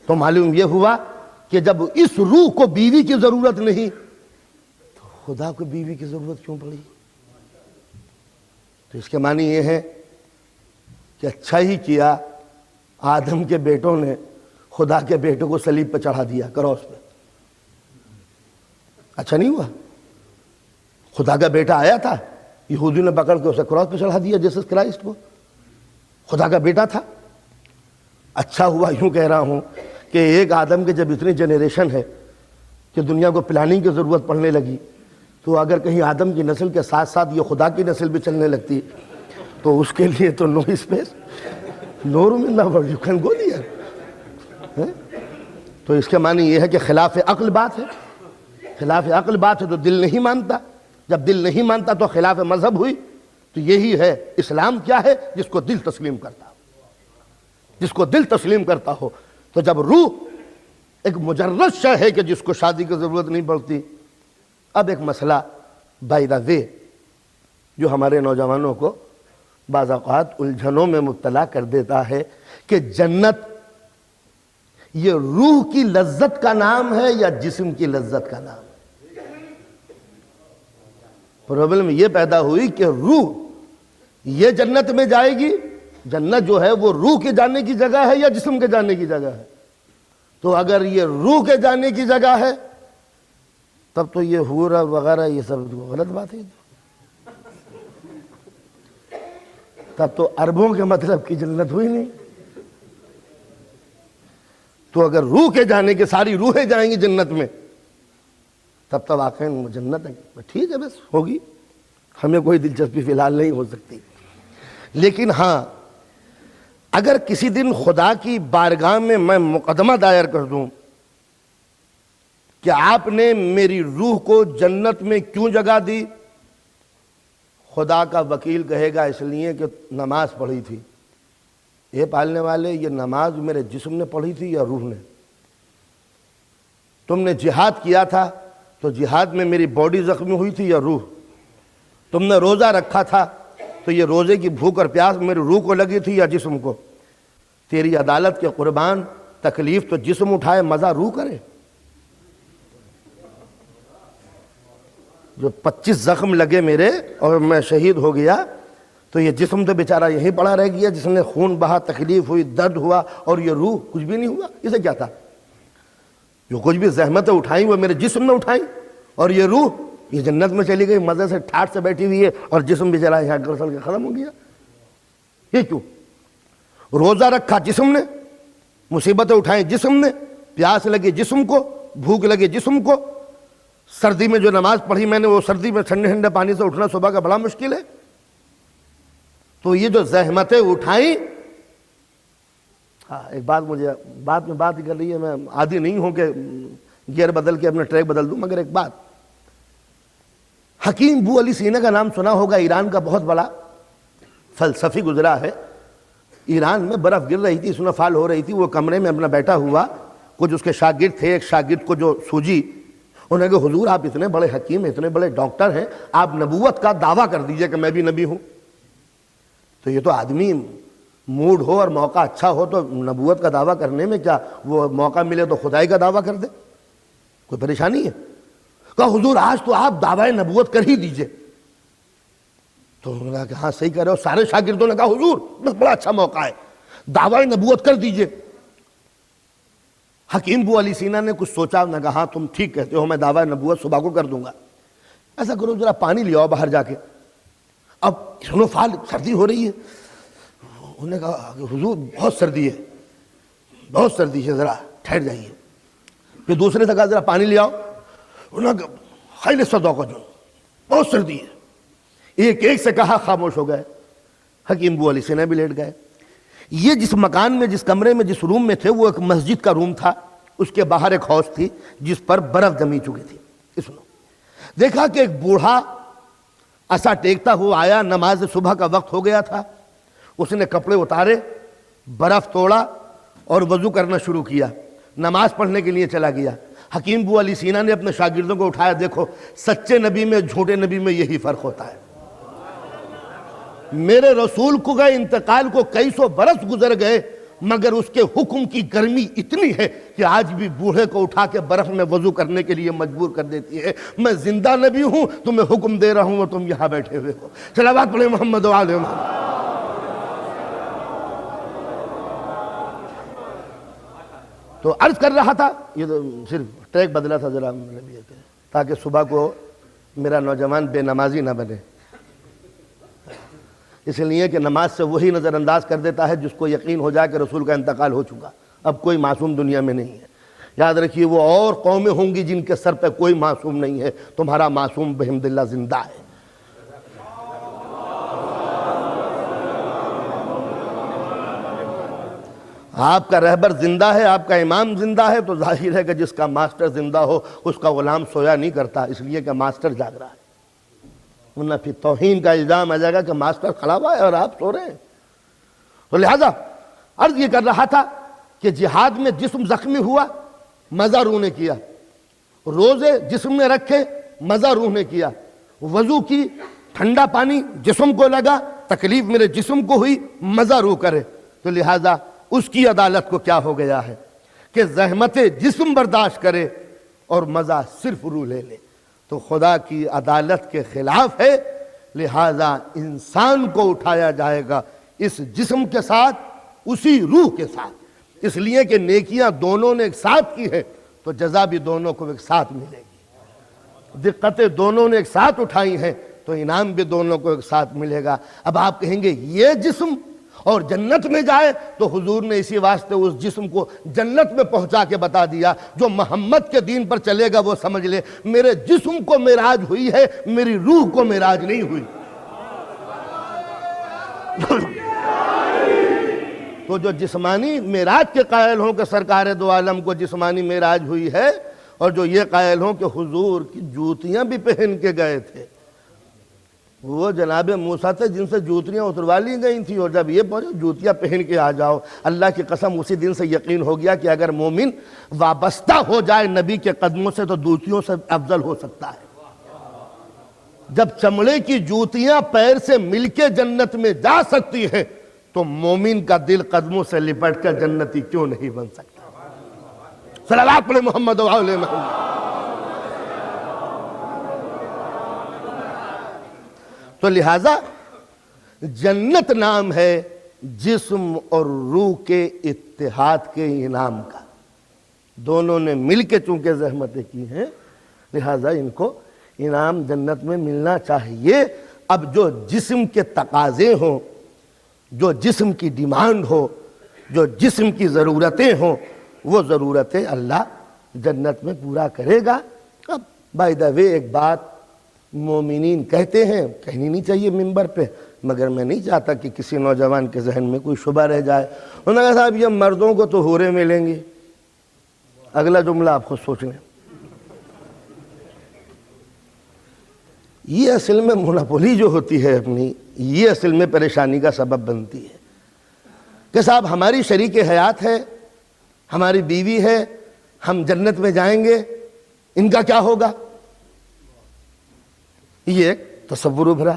تو معلوم یہ ہوا کہ جب اس روح کو بیوی کی ضرورت نہیں تو خدا کو بیوی کی ضرورت کیوں پڑی؟ تو اس کے معنی یہ ہے کہ اچھا ہی کیا آدم کے بیٹوں نے خدا کے بیٹوں کو صلیب پہ چڑھا دیا، کراس پہ. اچھا نہیں ہوا؟ خدا کا بیٹا آیا تھا، یہودیوں نے پکڑ کے اسے کراس پہ چڑھا دیا، جیسس کرائسٹ کو. خدا کا بیٹا تھا. اچھا ہوا، یوں کہہ رہا ہوں کہ ایک آدم کے جب اتنی جنریشن ہے کہ دنیا کو پلاننگ کی ضرورت پڑنے لگی، تو اگر کہیں آدم کی نسل کے ساتھ ساتھ یہ خدا کی نسل بھی چلنے لگتی تو اس کے لیے تو no space, no room in the world, you can go there. تو اس کے معنی یہ ہے کہ خلاف عقل بات ہے. خلاف عقل بات ہے تو دل نہیں مانتا. جب دل نہیں مانتا تو خلاف مذہب ہوئی. تو یہی ہے اسلام. کیا ہے؟ جس کو دل تسلیم کرتا ہو، جس کو دل تسلیم کرتا ہو. تو جب روح ایک مجرد شے ہے کہ جس کو شادی کی ضرورت نہیں پڑتی. اب ایک مسئلہ بائی دا وے جو ہمارے نوجوانوں کو بعض اوقات الجھنوں میں مبتلا کر دیتا ہے کہ جنت یہ روح کی لذت کا نام ہے یا جسم کی لذت کا نام؟ پرابلم یہ پیدا ہوئی کہ روح یہ جنت میں جائے گی. جنت جو ہے وہ روح کے جانے کی جگہ ہے یا جسم کے جانے کی جگہ ہے؟ تو اگر یہ روح کے جانے کی جگہ ہے تب تو یہ حور وغیرہ یہ سب غلط بات ہے. تب تو عربوں کے مطلب کی جنت ہوئی نہیں. تو اگر روح کے جانے کے ساری روحیں جائیں گی جنت میں تب تو واقعی جنت ہے. ٹھیک ہے بس ہوگی, ہمیں کوئی دلچسپی فی الحال نہیں ہو سکتی. لیکن ہاں اگر کسی دن خدا کی بارگاہ میں مقدمہ دائر کر دوں کہ آپ نے میری روح کو جنت میں کیوں جگہ دی, خدا کا وکیل کہے گا اس لیے کہ نماز پڑھی تھی. یہ پالنے والے, یہ نماز میرے جسم نے پڑھی تھی یا روح نے؟ تم نے جہاد کیا تھا تو جہاد میں میری باڈی زخمی ہوئی تھی یا روح؟ تم نے روزہ رکھا تھا تو یہ روزے کی بھوک اور پیاس میری روح کو لگی تھی یا جسم کو؟ تیری عدالت کے قربان, تکلیف تو جسم اٹھائے, مزہ روح کرے. جو 25 زخم لگے میرے اور میں شہید ہو گیا تو یہ جسم تو بیچارہ یہیں پڑا رہ گیا, جس نے خون بہا, تکلیف ہوئی, درد ہوا, اور یہ روح کچھ بھی نہیں ہوا. اسے کیا تھا؟ جو کچھ بھی زحمتیں اٹھائیں وہ میرے جسم نے اٹھائیں, اور یہ روح یہ جنت میں چلی گئی, مزے سے ٹھاٹ سے بیٹھی ہوئی ہے, اور جسم بیچارہ یہاں گرسل کے ختم ہو گیا. یہ کیوں؟ روزہ رکھا جسم نے, مصیبتیں اٹھائیں جسم نے, پیاس لگی جسم کو, بھوک لگی جسم کو. سردی میں جو نماز پڑھی میں نے, وہ سردی میں ٹھنڈے ٹھنڈے پانی سے اٹھنا صبح کا بڑا مشکل ہے. تو یہ جو زحمتیں اٹھائیں, ہاں ایک بات مجھے بات میں بات ہی کر رہی ہے, میں عادی نہیں ہوں کہ گیئر بدل کے اپنا ٹریک بدل دوں, مگر ایک بات, حکیم بو علی سینا کا نام سنا ہوگا, ایران کا بہت بڑا فلسفی گزرا ہے. ایران میں برف گر رہی تھی, سنو فال ہو رہی تھی, وہ کمرے میں اپنا بیٹھا ہوا, کچھ اس کے شاگرد تھے, ایک شاگرد کو جو سوجی, انہوں نے کہا حضور آپ اتنے بڑے حکیم, اتنے بڑے ڈاکٹر ہیں, آپ نبوت کا دعویٰ کر دیجئے کہ میں بھی نبی ہوں. تو یہ تو آدمی موڈ ہو اور موقع اچھا ہو تو نبوت کا دعویٰ کرنے میں کیا, وہ موقع ملے تو خدائی کا دعویٰ کر دے, کوئی پریشانی ہے؟ کہا حضور آج تو آپ دعویٰ نبوت کر ہی دیجئے. تو انہوں نے کہا کہ ہاں صحیح کہہ رہے ہو. سارے شاگردوں نے کہا حضور بس بڑا اچھا موقع ہے, دعویٰ نبوت کر دیجئے. حکیم بو علی سینا نے کچھ سوچا, انہوں نے کہا ہاں تم ٹھیک کہتے ہو, میں دعویٰ نبوت صبح کو کر دوں گا. ایسا کرو ذرا پانی لے آؤ باہر جا کے. اب سنو فال, سردی ہو رہی ہے. انہوں نے کہا کہ حضور بہت سردی ہے, بہت سردی ہے, ذرا ٹھہر جائیے. پھر دوسرے سے کہا ذرا پانی لے آؤ. انہوں نے کہا خیل صدو کا جو بہت سردی ہے. ایک ایک سے کہا, خاموش ہو گئے. حکیم بو علی سینا بھی لیٹ گئے. یہ جس مکان میں, جس کمرے میں, جس روم میں تھے, وہ ایک مسجد کا روم تھا. اس کے باہر ایک حوض تھی جس پر برف جمی چکی تھی. سنو, دیکھا کہ ایک بوڑھا عصا ٹیکتا ہوا آیا, نماز صبح کا وقت ہو گیا تھا. اس نے کپڑے اتارے, برف توڑا اور وضو کرنا شروع کیا, نماز پڑھنے کے لیے چلا گیا. حکیم بو علی سینا نے اپنے شاگردوں کو اٹھایا, دیکھو سچے نبی میں جھوٹے نبی میں یہی فرق ہوتا ہے. میرے رسول کو کا انتقال کو کئی سو برس گزر گئے, مگر اس کے حکم کی گرمی اتنی ہے کہ آج بھی بوڑھے کو اٹھا کے برف میں وضو کرنے کے لیے مجبور کر دیتی ہے. میں زندہ نبی ہوں, تمہیں حکم دے رہا ہوں اور تم یہاں بیٹھے ہوئے ہو. صلوات پڑھیں محمد و آل محمد. تو عرض کر رہا تھا, یہ تو صرف ٹریک بدلا تھا ذرا تاکہ صبح کو میرا نوجوان بے نمازی نہ بنے, اس لیے کہ نماز سے وہی نظر انداز کر دیتا ہے جس کو یقین ہو جائے کہ رسول کا انتقال ہو چکا. اب کوئی معصوم دنیا میں نہیں ہے. یاد رکھیے وہ اور قومیں ہوں گی جن کے سر پہ کوئی معصوم نہیں ہے, تمہارا معصوم بحمد اللہ زندہ ہے. آپ کا رہبر زندہ ہے, آپ کا امام زندہ ہے, تو ظاہر ہے کہ جس کا ماسٹر زندہ ہو اس کا غلام سویا نہیں کرتا, اس لیے کہ ماسٹر جاگ رہا ہے. ورنہ پھر توہین کا الزام آ جائے گا کہ ماسٹر کھڑا ہوا ہے اور آپ سو رہے ہیں. تو لہذا عرض یہ کر رہا تھا کہ جہاد میں جسم زخمی ہوا, مزہ روح نے کیا. روزے جسم میں رکھے, مزہ روح نے کیا. وضو کی, ٹھنڈا پانی جسم کو لگا, تکلیف میرے جسم کو ہوئی, مزہ روح کرے. تو لہذا اس کی عدالت کو کیا ہو گیا ہے کہ زحمت جسم برداشت کرے اور مزہ صرف روح لے لے. تو خدا کی عدالت کے خلاف ہے, لہذا انسان کو اٹھایا جائے گا اس جسم کے ساتھ, اسی روح کے ساتھ. اس لیے کہ نیکیاں دونوں نے ایک ساتھ کی ہے تو جزا بھی دونوں کو ایک ساتھ ملے گی. دقتیں دونوں نے ایک ساتھ اٹھائی ہیں تو انعام بھی دونوں کو ایک ساتھ ملے گا. اب آپ کہیں گے یہ جسم اور جنت میں جائے تو حضور نے اسی واسطے اس جسم کو جنت میں پہنچا کے بتا دیا، جو محمد کے دین پر چلے گا وہ سمجھ لے میرے جسم کو معراج ہوئی ہے، میری روح کو معراج نہیں ہوئی۔ تو جو جسمانی معراج کے قائل ہوں کہ سرکار دو عالم کو جسمانی معراج ہوئی ہے، اور جو یہ قائل ہوں کہ حضور کی جوتیاں بھی پہن کے گئے تھے، وہ جناب موسیٰ تھے جن سے جوتیاں اتروا لی گئی تھیں، اور جب یہ پہنچے جوتیاں پہن کے آ جاؤ۔ اللہ کی قسم اسی دن سے یقین ہو گیا کہ اگر مومن وابستہ ہو جائے نبی کے قدموں سے تو جوتیوں سے افضل ہو سکتا ہے۔ جب چمڑے کی جوتیاں پیر سے مل کے جنت میں جا سکتی ہیں تو مومن کا دل قدموں سے لپٹ کر جنتی کیوں نہیں بن سکتا؟ صلوات علی محمد و آل محمد۔ تو لہٰذا جنت نام ہے جسم اور روح کے اتحاد کے انعام کا، دونوں نے مل کے چونکہ زحمتیں کی ہیں لہٰذا ان کو انعام جنت میں ملنا چاہیے۔ اب جو جسم کے تقاضے ہوں، جو جسم کی ڈیمانڈ ہو، جو جسم کی ضرورتیں ہوں، وہ ضرورتیں اللہ جنت میں پورا کرے گا۔ اب بائی دا وے ایک بات مومنین کہتے ہیں، کہنی نہیں چاہیے ممبر پہ، مگر میں نہیں چاہتا کہ کسی نوجوان کے ذہن میں کوئی شبہ رہ جائے۔ انہوں نے کہا صاحب یہ مردوں کو تو حوریں ملیں گی، اگلا جملہ آپ خود سوچ لیں۔ یہ اصل میں مونوپولی جو ہوتی ہے اپنی، یہ اصل میں پریشانی کا سبب بنتی ہے کہ صاحب ہماری شریک حیات ہے، ہماری بیوی ہے، ہم جنت میں جائیں گے، ان کا کیا ہوگا؟ یہ ایک تصور ابھرا۔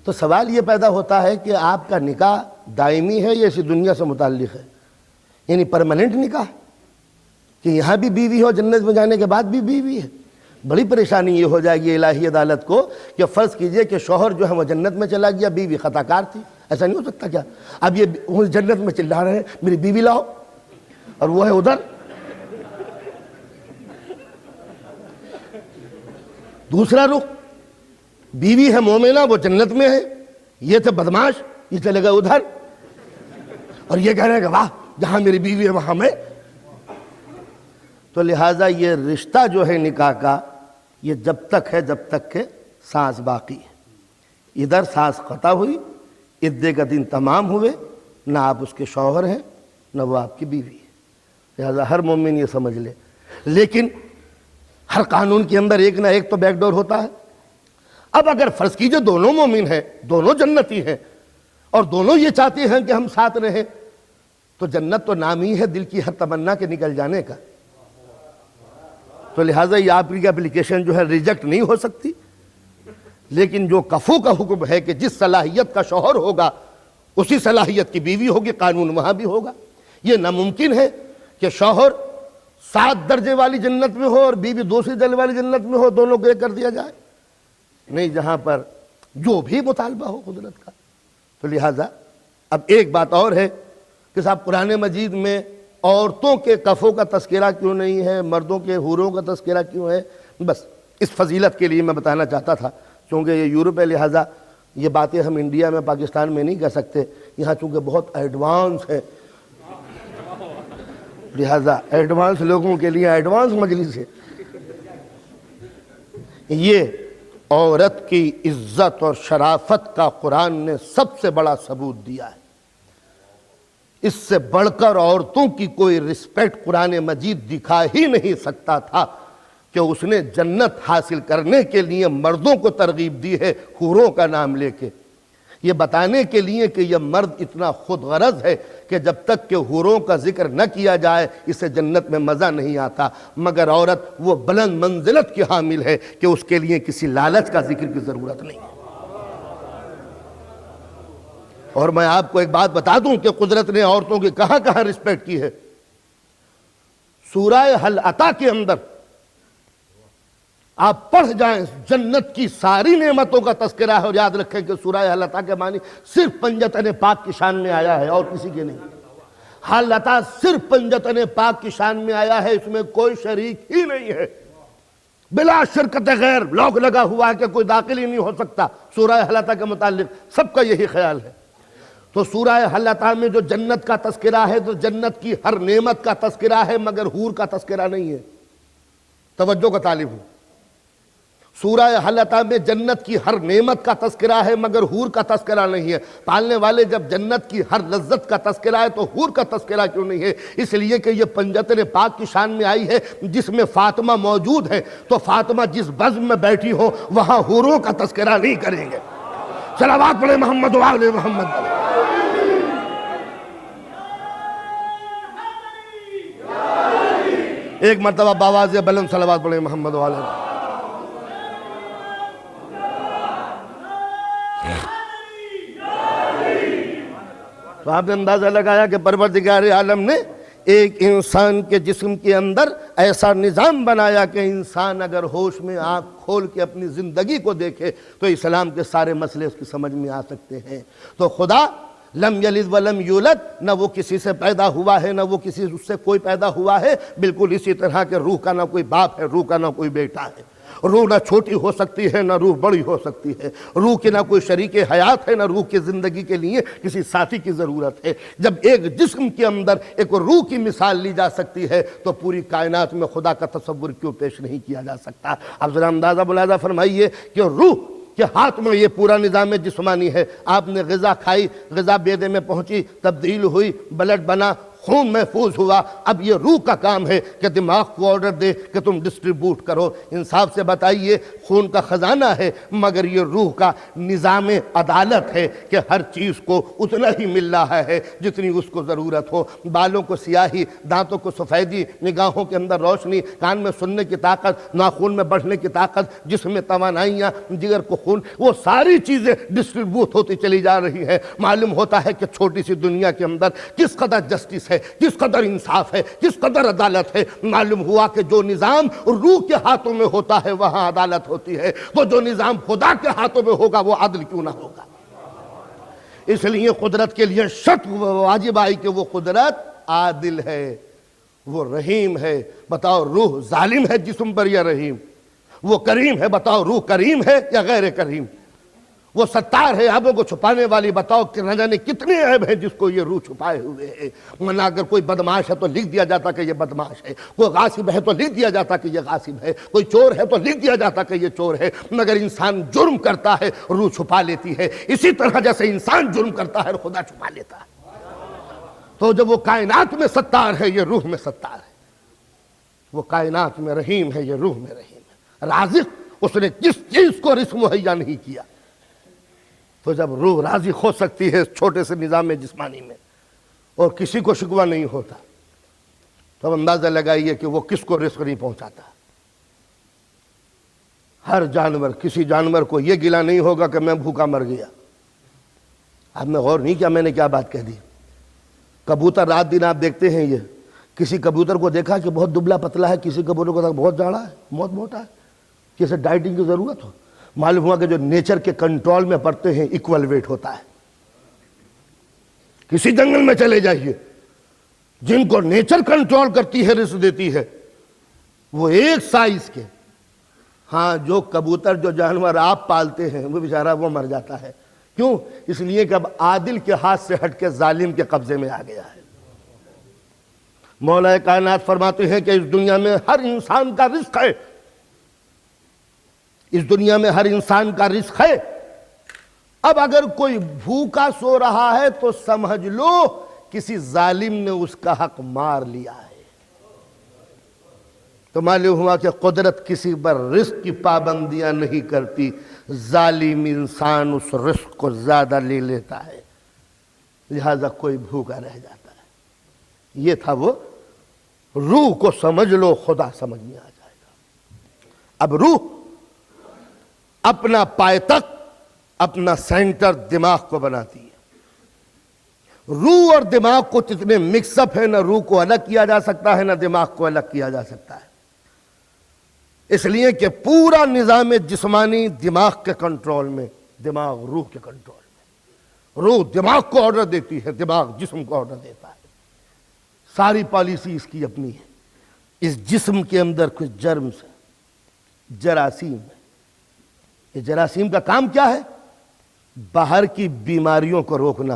تو سوال یہ پیدا ہوتا ہے کہ آپ کا نکاح دائمی ہے یا اسی دنیا سے متعلق ہے؟ یعنی پرماننٹ نکاح کہ یہاں بھی بیوی ہو، جنت میں جانے کے بعد بھی بیوی ہے؟ بڑی پریشانی یہ ہو جائے گی الہی عدالت کو کہ فرض کیجئے کہ شوہر جو ہے وہ جنت میں چلا گیا، بیوی خطا کار تھی، ایسا نہیں ہو سکتا کیا؟ اب یہ جنت میں چلا رہے ہیں میری بیوی لاؤ، اور وہ ہے ادھر۔ دوسرا رخ، بیوی ہے مومنہ، وہ جنت میں ہے، یہ تھے بدماش، یہ چلے گئے ادھر، اور یہ کہہ رہے ہیں کہ واہ جہاں میری بیوی ہے وہاں میں۔ تو لہٰذا یہ رشتہ جو ہے نکاح کا، یہ جب تک ہے جب تک کہ سانس باقی ہے۔ ادھر سانس قطع ہوئی، عدے کا دن تمام ہوئے، نہ آپ اس کے شوہر ہیں نہ وہ آپ کی بیوی ہے۔ لہٰذا ہر مومن یہ سمجھ لے۔ لیکن ہر قانون کے اندر ایک نہ ایک تو بیک ڈور ہوتا ہے۔ اب اگر فرض کیجئے دونوں مومن ہیں، دونوں جنتی ہیں، اور دونوں یہ چاہتے ہیں کہ ہم ساتھ رہیں، تو جنت تو نام ہی ہے دل کی ہر تمنا کے نکل جانے کا۔ تو لہٰذا یہ آپ کی اپلیکیشن جو ہے ریجیکٹ نہیں ہو سکتی۔ لیکن جو کفو کا حکم ہے کہ جس صلاحیت کا شوہر ہوگا اسی صلاحیت کی بیوی ہوگی، قانون وہاں بھی ہوگا۔ یہ ناممکن ہے کہ شوہر 7 درجے والی جنت میں ہو اور بیوی دوسری درجے والی جنت میں ہو، دونوں کو ایک کر دیا جائے، نہیں، جہاں پر جو بھی مطالبہ ہو قدرت کا۔ تو لہٰذا اب ایک بات اور ہے کہ صاحب قرآن مجید میں عورتوں کے کفوں کا تذکرہ کیوں نہیں ہے، مردوں کے حوروں کا تذکرہ کیوں ہے؟ بس اس فضیلت کے لیے میں بتانا چاہتا تھا، چونکہ یہ یورپ ہے لہٰذا یہ باتیں ہم انڈیا میں پاکستان میں نہیں کہہ سکتے، یہاں چونکہ بہت ایڈوانس ہے، لہٰذا ایڈوانس لوگوں کے لیے ایڈوانس مجلس ہے۔ یہ عورت کی عزت اور شرافت کا قرآن نے سب سے بڑا ثبوت دیا ہے۔ اس سے بڑھ کر عورتوں کی کوئی رسپیکٹ قرآن مجید دکھا ہی نہیں سکتا تھا کہ اس نے جنت حاصل کرنے کے لیے مردوں کو ترغیب دی ہے حوروں کا نام لے کے، یہ بتانے کے لیے کہ یہ مرد اتنا خود غرض ہے کہ جب تک کہ حوروں کا ذکر نہ کیا جائے اسے جنت میں مزہ نہیں آتا، مگر عورت وہ بلند منزلت کی حامل ہے کہ اس کے لیے کسی لالچ کا ذکر کی ضرورت نہیں ہے۔ اور میں آپ کو ایک بات بتا دوں کہ قدرت نے عورتوں کی کہاں کہاں رسپیکٹ کی ہے۔ سورہ حل عطا کے اندر آپ پڑھ جائیں، جنت کی ساری نعمتوں کا تذکرہ ہے، اور یاد رکھیں کہ سورہ حل عطا کے معنی صرف پنجتن پاک کی شان میں آیا ہے اور کسی کے نہیں۔ حل عطا صرف پنجتن پاک کی شان میں آیا ہے، اس میں کوئی شریک ہی نہیں ہے، بلا شرکت غیر، لاک لگا ہوا ہے کہ کوئی داخل ہی نہیں ہو سکتا۔ سورہ حل عطا کے متعلق سب کا یہی خیال ہے۔ تو سورہ حل عطا میں جو جنت کا تذکرہ ہے تو جنت کی ہر نعمت کا تذکرہ ہے مگر حور کا تذکرہ نہیں ہے. توجہ کا طالب ہوں. سورہ حل عطا میں جنت کی ہر نعمت کا تذکرہ ہے مگر حور کا تذکرہ نہیں ہے. پالنے والے جب جنت کی ہر لذت کا تذکرہ ہے تو حور کا تذکرہ کیوں نہیں ہے؟ اس لیے کہ یہ پنجتن پاک کی شان میں آئی ہے جس میں فاطمہ موجود ہے، تو فاطمہ جس بزم میں بیٹھی ہو وہاں حوروں کا تذکرہ نہیں کریں گے. صلوات پڑھیں محمد و آل محمد. ایک مرتبہ باواز بلند صلوات پڑھیں محمد و آل محمد. تو آپ نے اندازہ لگایا کہ پروردگار عالم نے ایک انسان کے جسم کے اندر ایسا نظام بنایا کہ انسان اگر ہوش میں آنکھ کھول کے اپنی زندگی کو دیکھے تو اسلام کے سارے مسئلے اس کی سمجھ میں آ سکتے ہیں. تو خدا لم یلد ولم یولد، نہ وہ کسی سے پیدا ہوا ہے نہ وہ کسی اس سے کوئی پیدا ہوا ہے. بالکل اسی طرح کہ روح کا نہ کوئی باپ ہے، روح کا نہ کوئی بیٹا ہے. روح نہ چھوٹی ہو سکتی ہے نہ روح بڑی ہو سکتی ہے. روح کی نہ کوئی شریک حیات ہے نہ روح کی زندگی کے لیے کسی ساتھی کی ضرورت ہے. جب ایک جسم کے اندر ایک روح کی مثال لی جا سکتی ہے تو پوری کائنات میں خدا کا تصور کیوں پیش نہیں کیا جا سکتا؟ اب ذرا اندازہ ملاحظہ فرمائیے کہ روح کہ ہاتھ میں یہ پورا نظام جسمانی ہے. آپ نے غذا کھائی، غذا معدے میں پہنچی، تبدیل ہوئی، بلڈ بنا، خون محفوظ ہوا. اب یہ روح کا کام ہے کہ دماغ کو آرڈر دے کہ تم ڈسٹریبیوٹ کرو. انصاف سے بتائیے، خون کا خزانہ ہے مگر یہ روح کا نظام عدالت ہے کہ ہر چیز کو اتنا ہی مل رہا ہے جتنی اس کو ضرورت ہو. بالوں کو سیاہی، دانتوں کو سفیدی، نگاہوں کے اندر روشنی، کان میں سننے کی طاقت، ناخن میں بڑھنے کی طاقت، جسم میں توانائیاں، جگر کو خون، وہ ساری چیزیں ڈسٹریبیوٹ ہوتی چلی جا رہی ہیں. معلوم ہوتا ہے کہ چھوٹی سی دنیا کے اندر کس قدر جسٹس ہے، کس قدر انصاف ہے، کس قدر عدالت ہے. معلوم ہوا کہ جو نظام روح کے ہاتھوں میں ہوتا ہے وہاں عدالت ہوتی ہے، تو جو نظام خدا کے ہاتھوں میں ہوگا وہ عدل کیوں نہ ہوگا؟ اس لیے قدرت کے لیے شرط واجب آئی کہ وہ قدرت عادل ہے، وہ رحیم ہے. بتاؤ روح ظالم ہے جسم پر یا رحیم؟ وہ کریم ہے، بتاؤ روح کریم ہے یا غیر کریم؟ وہ ستار ہے عیبوں کو چھپانے والی، بتاؤ کہ نہ جانے کتنے عیب ہیں جس کو یہ روح چھپائے ہوئے ہے. ورنہ اگر کوئی بدماش ہے تو لکھ دیا جاتا کہ یہ بدماش ہے، کوئی غاصب ہے تو لکھ دیا جاتا کہ یہ غاصب ہے، کوئی چور ہے تو لکھ دیا جاتا کہ یہ چور ہے. مگر انسان جرم کرتا ہے، روح چھپا لیتی ہے. اسی طرح جیسے انسان جرم کرتا ہے خدا چھپا لیتا ہے. تو جب وہ کائنات میں ستار ہے یہ روح میں ستار ہے. وہ کائنات میں رحیم ہے یہ روح میں رحیم ہے. رازق اس نے جس چیز کو رزق مہیا نہیں کیا، تو جب روح راضی ہو سکتی ہے اس چھوٹے سے نظام جسمانی میں اور کسی کو شکوہ نہیں ہوتا، تو اب اندازہ لگائیے کہ وہ کس کو رزق نہیں پہنچاتا. ہر جانور، کسی جانور کو یہ گلہ نہیں ہوگا کہ میں بھوکا مر گیا. آپ نے غور نہیں کیا میں نے کیا بات کہہ دی؟ کبوتر رات دن آپ دیکھتے ہیں، یہ کسی کبوتر کو دیکھا کہ بہت دبلا پتلا ہے، کسی کبوتر کو بہت جاڑا ہے، بہت موٹا ہے، کسی ڈائٹنگ کی ضرورت ہو. معلوم ہوا کہ جو نیچر کے کنٹرول میں پڑتے ہیں ایکول ویٹ ہوتا ہے. کسی جنگل میں چلے جائیے، جن کو نیچر کنٹرول کرتی ہے، رزق دیتی ہے، وہ ایک سائز کے. ہاں جو کبوتر، جو جانور آپ پالتے ہیں وہ بیچارہ وہ مر جاتا ہے. کیوں؟ اس لیے کہ اب عادل کے ہاتھ سے ہٹ کے ظالم کے قبضے میں آ گیا ہے. مولا کائنات فرماتے ہیں کہ اس دنیا میں ہر انسان کا رزق ہے، اس دنیا میں ہر انسان کا رزق ہے. اب اگر کوئی بھوکا سو رہا ہے تو سمجھ لو کسی ظالم نے اس کا حق مار لیا ہے. تو معلوم ہوا کہ قدرت کسی پر رزق کی پابندیاں نہیں کرتی، ظالم انسان اس رزق کو زیادہ لے لیتا ہے، لہذا کوئی بھوکا رہ جاتا ہے. یہ تھا وہ روح کو سمجھ لو، خدا سمجھ میں آ جائے گا. اب روح اپنا پائتخت، اپنا سینٹر دماغ کو بناتی ہے. روح اور دماغ کو جتنے مکس اپ ہے، نہ روح کو الگ کیا جا سکتا ہے نہ دماغ کو الگ کیا جا سکتا ہے. اس لیے کہ پورا نظام جسمانی دماغ کے کنٹرول میں، دماغ روح کے کنٹرول میں. روح دماغ کو آرڈر دیتی ہے، دماغ جسم کو آرڈر دیتا ہے. ساری پالیسی اس کی اپنی ہے. اس جسم کے اندر کچھ جرمز ہیں، جراثیم ہے. یہ جراثیم کا کام کیا ہے؟ باہر کی بیماریوں کو روکنا،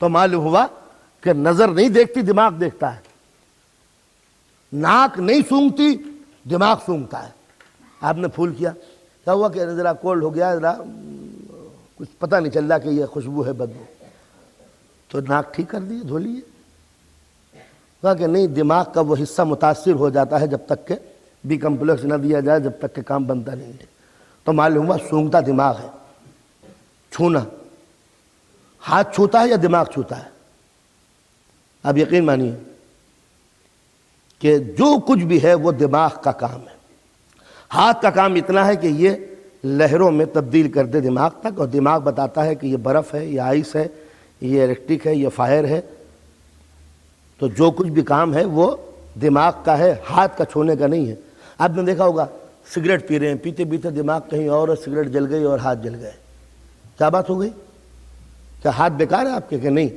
تو معلوم ہوا کہ نظر نہیں دیکھتی، دماغ دیکھتا ہے، ناک نہیں سونگتی، دماغ سونگتا ہے۔ آپ نے پھول کیا، کیا ہوا کہ ذرا کولڈ ہو گیا، ذرا کچھ پتہ نہیں چل رہا کہ یہ خوشبو ہے بدبو، تو ناک ٹھیک کر دیے، دھو لیے۔ کہا کہ نہیں، دماغ کا وہ حصہ متاثر ہو جاتا ہے جب تک کہ بی کمپلیکس نہ دیا جائے، جب تک کہ کام بنتا نہیں ہے۔ تو معلوم ہوا سونگتا دماغ ہے۔ چھونا، ہاتھ چھوتا ہے یا دماغ چھوتا ہے؟ اب یقین مانیے کہ جو کچھ بھی ہے وہ دماغ کا کام ہے۔ ہاتھ کا کام اتنا ہے کہ یہ لہروں میں تبدیل کر دے دماغ تک، اور دماغ بتاتا ہے کہ یہ برف ہے، یہ آئس ہے، یہ الیکٹرک ہے، یہ فائر ہے۔ تو جو کچھ بھی کام ہے وہ دماغ کا ہے، ہاتھ کا چھونے کا نہیں ہے۔ آپ نے دیکھا ہوگا سگریٹ پی رہے ہیں، پیتے پیتے دماغ کہیں اور سگریٹ جل گئی اور ہاتھ جل گئے، کیا بات ہو گئی؟ کیا ہاتھ بیکار ہے آپ کے؟ کہ نہیں،